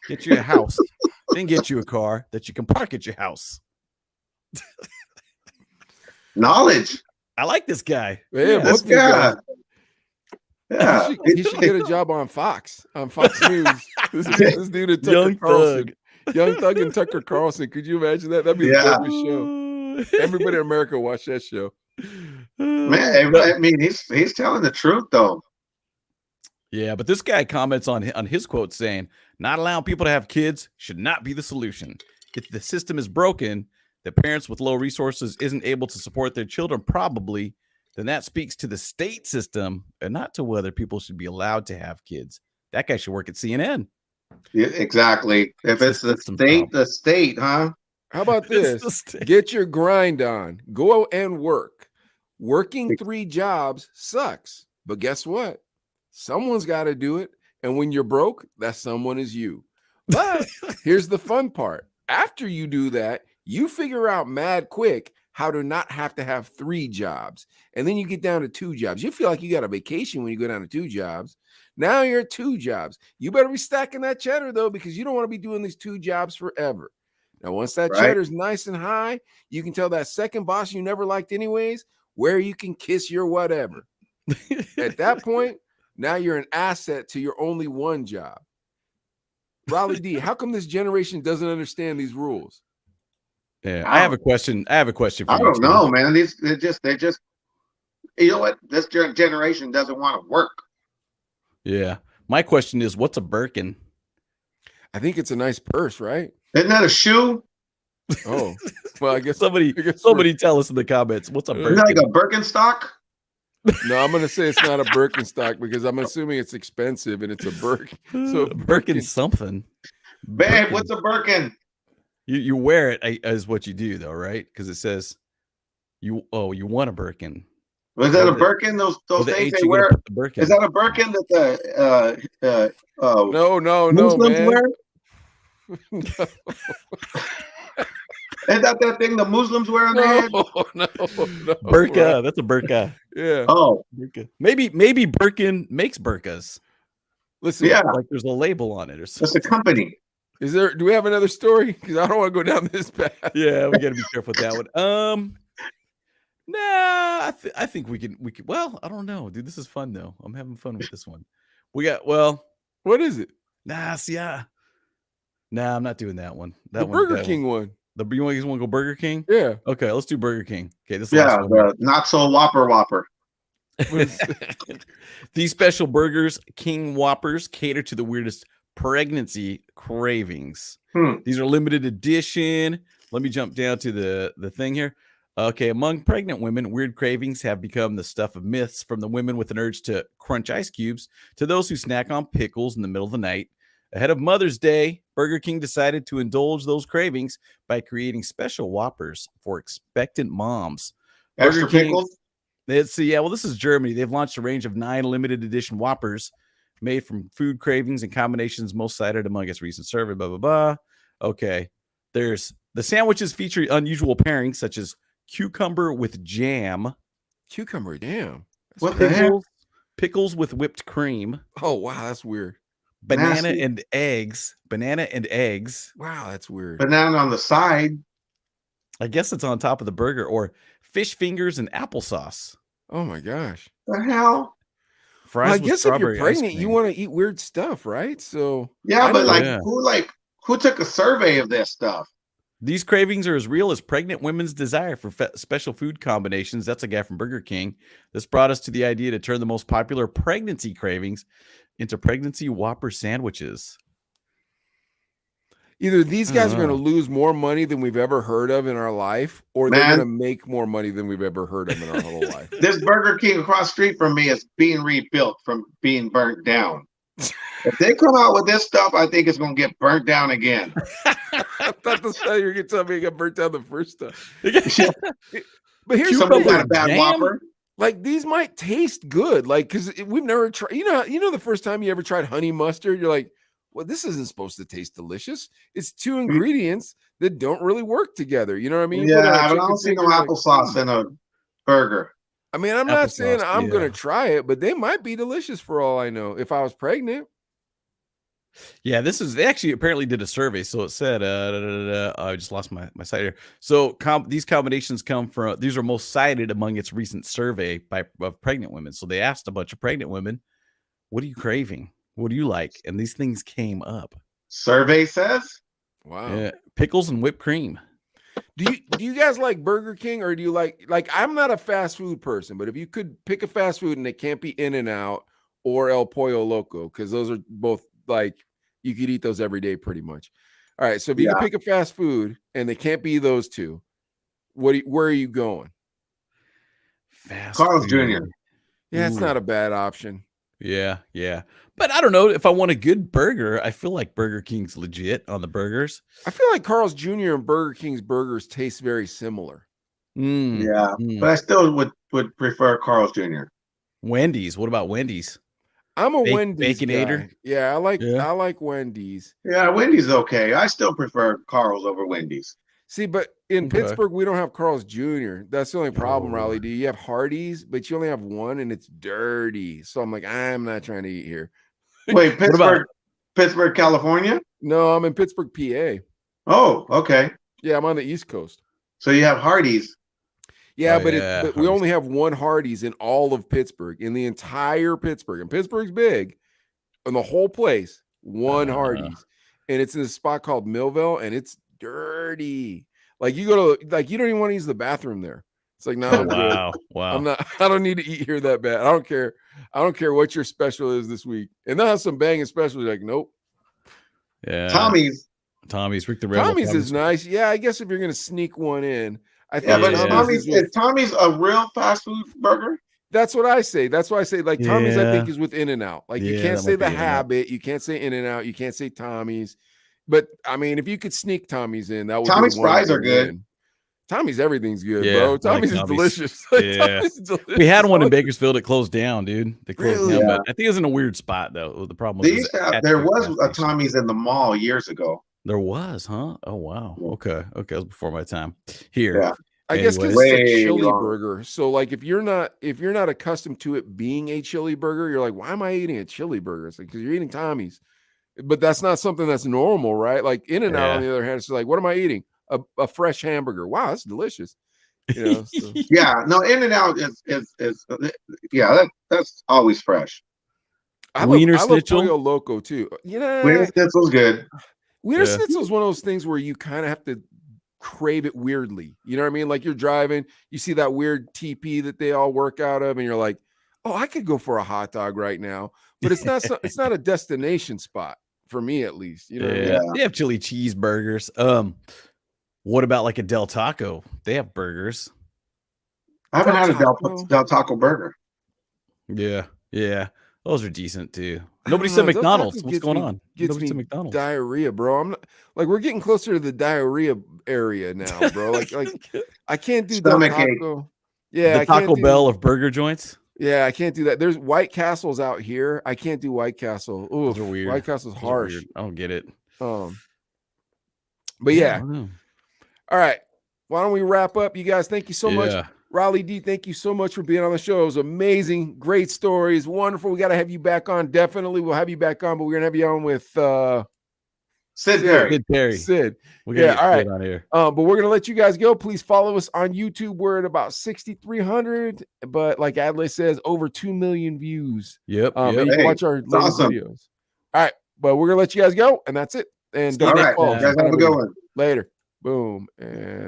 Get you a house, then get you a car that you can park at your house." Knowledge. I like this guy. Yeah, This guy. Yeah. He should get a job on Fox News. This dude and Tucker Young Carlson. Thug. Young Thug and Tucker Carlson. Could you imagine that? That'd be the dopest show. Everybody in America watch that show. Man, I mean, he's telling the truth though. Yeah, but this guy comments on his quote saying, "Not allowing people to have kids should not be the solution. If the system is broken, the parents with low resources isn't able to support their children probably, then that speaks to the state system and not to whether people should be allowed to have kids." That guy should work at CNN. Yeah, exactly. If it's the state, huh? How about this? Get your grind on. Go out and work. Working 3 jobs sucks. But guess what? Someone's got to do it. And when you're broke, that someone is you. But here's the fun part. After you do that, you figure out mad quick how to not have to have 3 jobs. And then you get down to 2 jobs. You feel like you got a vacation when you go down to 2 jobs. Now you're at 2 jobs. You better be stacking that cheddar, though, because you don't want to be doing these 2 jobs forever. Now, once that Right. cheddar's nice and high, you can tell that second boss you never liked anyways, where you can kiss your whatever. At that point, now you're an asset to your only one job. Raully D, how come this generation doesn't understand these rules? Yeah, I have a question. I have a question for I you don't two. know, man. They just, you know what? This generation doesn't want to work. Yeah. My question is, what's a Birkin? I think it's a nice purse, right? Isn't that a shoe? Oh, well, I guess Somebody tell us in the comments, what's a Isn't that Birkin? like a Birkenstock? No, I'm gonna say it's not a Birkenstock because I'm assuming it's expensive and it's a Birkin. So Birkin something. Babe, Birkin. what's a Birkin? You wear it as what you do though, right? Because it says you want a Birkin. Was that a Birkin? Those With the things H, they you wear? gotta put the Birkin. Is that a Birkin that the no, Muslims man. wear? Is that thing the Muslims wear on their head? No, Burqa. right. That's a burqa. Yeah. Oh, Burqa. Maybe Birkin makes burqas. Listen, yeah. Like there's a label on it or something. It's a company. do we have another story? Because I don't want to go down this path. Yeah, we got to be careful with that one. Nah, I think we can. Well, I don't know, dude. This is fun though. I'm having fun with this one. What is it? Nah, I'm not doing that one. The Burger King one. You want to go Burger King? Yeah. Okay, let's do Burger King. Okay, this Yeah, last one. the not so Whopper. These special burgers, King Whoppers, cater to the weirdest pregnancy cravings. These are limited edition. Let me jump down to the thing here. Okay, among pregnant women, weird cravings have become the stuff of myths, from the women with an urge to crunch ice cubes to those who snack on pickles in the middle of the night. Ahead of Mother's Day, Burger King decided to indulge those cravings by creating special Whoppers for expectant moms. Extra pickles? This is Germany. They've launched a range of 9 limited edition Whoppers made from food cravings and combinations most cited among its recent survey, blah, blah, blah. Okay. There's the sandwiches feature unusual pairings such as cucumber with jam. Cucumber, damn. What the heck? Pickles with whipped cream. Oh, wow, that's weird. Banana and eggs. Wow, that's weird. Banana on the side. I guess it's on top of the burger. Or fish fingers and applesauce. Oh my gosh. The hell? Fries Well, I with guess if you're strawberry ice pregnant, cream. you want to eat weird stuff, right? So Yeah, but Yeah. who took a survey of this stuff? These cravings are as real as pregnant women's desire for special food combinations. That's a guy from Burger King. This brought us to the idea to turn the most popular pregnancy cravings into pregnancy Whopper sandwiches. either these guys are going to lose more money than we've ever heard of in our life, or they're going to make more money than we've ever heard of in our whole life. This Burger King across the street from me is being rebuilt from being burnt down. If they come out with this stuff, I think it's going to get burnt down again. I thought the stuff you were going to tell me it got burnt down the first time. But here's Somebody something. got a bad Whopper. Like, these might taste good, like, because we've never tried. You know, the first time you ever tried honey mustard, you're like, well, this isn't supposed to taste delicious. It's 2 ingredients that don't really work together. You know what I mean? Yeah, I don't see no applesauce in a burger. I mean, I'm not saying I'm going to try it, but they might be delicious for all I know if I was pregnant. Yeah, they actually apparently did a survey. So it said, I just lost my site here. So these combinations these are most cited among its recent survey of pregnant women. So they asked a bunch of pregnant women, what are you craving? What do you like? And these things came up. Survey says? Wow. Yeah, pickles and whipped cream. Do you guys like Burger King, or do you like I'm not a fast food person, but if you could pick a fast food and it can't be In-N-Out or El Pollo Loco, because those are both like you could eat those every day pretty much. All right, so if you could pick a fast food and they can't be those two, where are you going? Carl's Jr. Yeah, it's not a bad option. Yeah. But I don't know, if I want a good burger, I feel like Burger King's legit on the burgers. I feel like Carl's Jr. and Burger King's burgers taste very similar. But I still would prefer Carl's Jr. Wendy's. What about Wendy's? I'm a Wendy's Baconator. guy. Yeah, I like Wendy's. Yeah, Wendy's is okay. I still prefer Carl's over Wendy's. See, but in Pittsburgh, we don't have Carl's Jr. That's the only problem, Raully D. You have Hardee's, but you only have one, and it's dirty. So I'm like, I'm not trying to eat here. Wait, Pittsburgh, California? No, I'm in Pittsburgh, PA. Oh, okay. Yeah, I'm on the East Coast. So you have Hardee's. Yeah, Oh, but yeah, but we Hardee's. only have one Hardee's in all of Pittsburgh, in the entire Pittsburgh. And Pittsburgh's big, in the whole place, one Hardee's. And it's in a spot called Millville, and it's dirty. Like you go to, like, you don't even want to use the bathroom there. It's like, no, I'm good. Wow. I don't need to eat here that bad. I don't care. I don't care what your special is this week. And they'll have some banging specials. Like, nope. Yeah. Tommy's Rick the Rebel. Tommy's is nice. Yeah, I guess if you're gonna sneak one in, I think. Yeah, but Tommy's is Tommy's a real fast food burger? That's what I say. That's why I say, like, Tommy's, I think, is with In-N-Out. Like, you can't say the Habit, you can't say In-N-Out, you can't say Tommy's. But I mean, if you could sneak Tommy's in, that would Tommy's be the one fries are good. in. Tommy's everything's good, Yeah, bro. Tommy's like is delicious. Like, Tommy's is delicious. We had one in Bakersfield. It closed down, dude. They closed Really? down. Yeah. But I think it was in a weird spot though. The problem was there was a Tommy's in the mall years ago. There was, huh? Oh wow. Okay. Okay, that was before my time. Here. Yeah. I guess because Way it's a chili long. burger. So, like, if you're not accustomed to it being a chili burger, you're like, why am I eating a chili burger? It's like, because you're eating Tommy's. But that's not something that's normal, right? Like In-N-Out, on the other hand, it's like, what am I eating? A fresh hamburger. Wow, that's delicious. You know, so. Yeah, no, In-N-Out is yeah, that's always fresh. I Wiener love Schnitzel? Pollo Loco too. You know, Wiener Schnitzel's good. Wiener Schnitzel is one of those things where you kind of have to crave it weirdly. You know what I mean? Like, you're driving, you see that weird TP that they all work out of, and you're like, oh, I could go for a hot dog right now. But it's not it's not a destination spot for me, at least. You know what I mean? They have chili cheeseburgers. What about like a Del Taco? They have burgers. I haven't had a Del Taco burger. Yeah. Those are decent too. Nobody said McDonald's. What's going on? Nobody said McDonald's. Diarrhea, bro. I'm not, like, we're getting closer to the diarrhea area now, bro. Like I can't do Del Taco. Yeah, the Taco Bell of burger joints. Yeah, I can't do that. There's White Castles out here. I can't do White Castle. Ooh, those are weird. White Castle's harsh. I don't get it. But yeah. All right. Why don't we wrap up? You guys, thank you so much. Raully D, thank you so much for being on the show. It was amazing. Great stories. Wonderful. We got to have you back on. Definitely. We'll have you back on, but we're going to have you on with Sid Perry. We're gonna get all right on here. But we're going to let you guys go. Please follow us on YouTube. We're at about 6,300, but like Adley says, over 2 million views. Yep. You can watch our latest videos. All right. But we're going to let you guys go, and that's it. And all right. Guys, have a good one. Later. Boom. And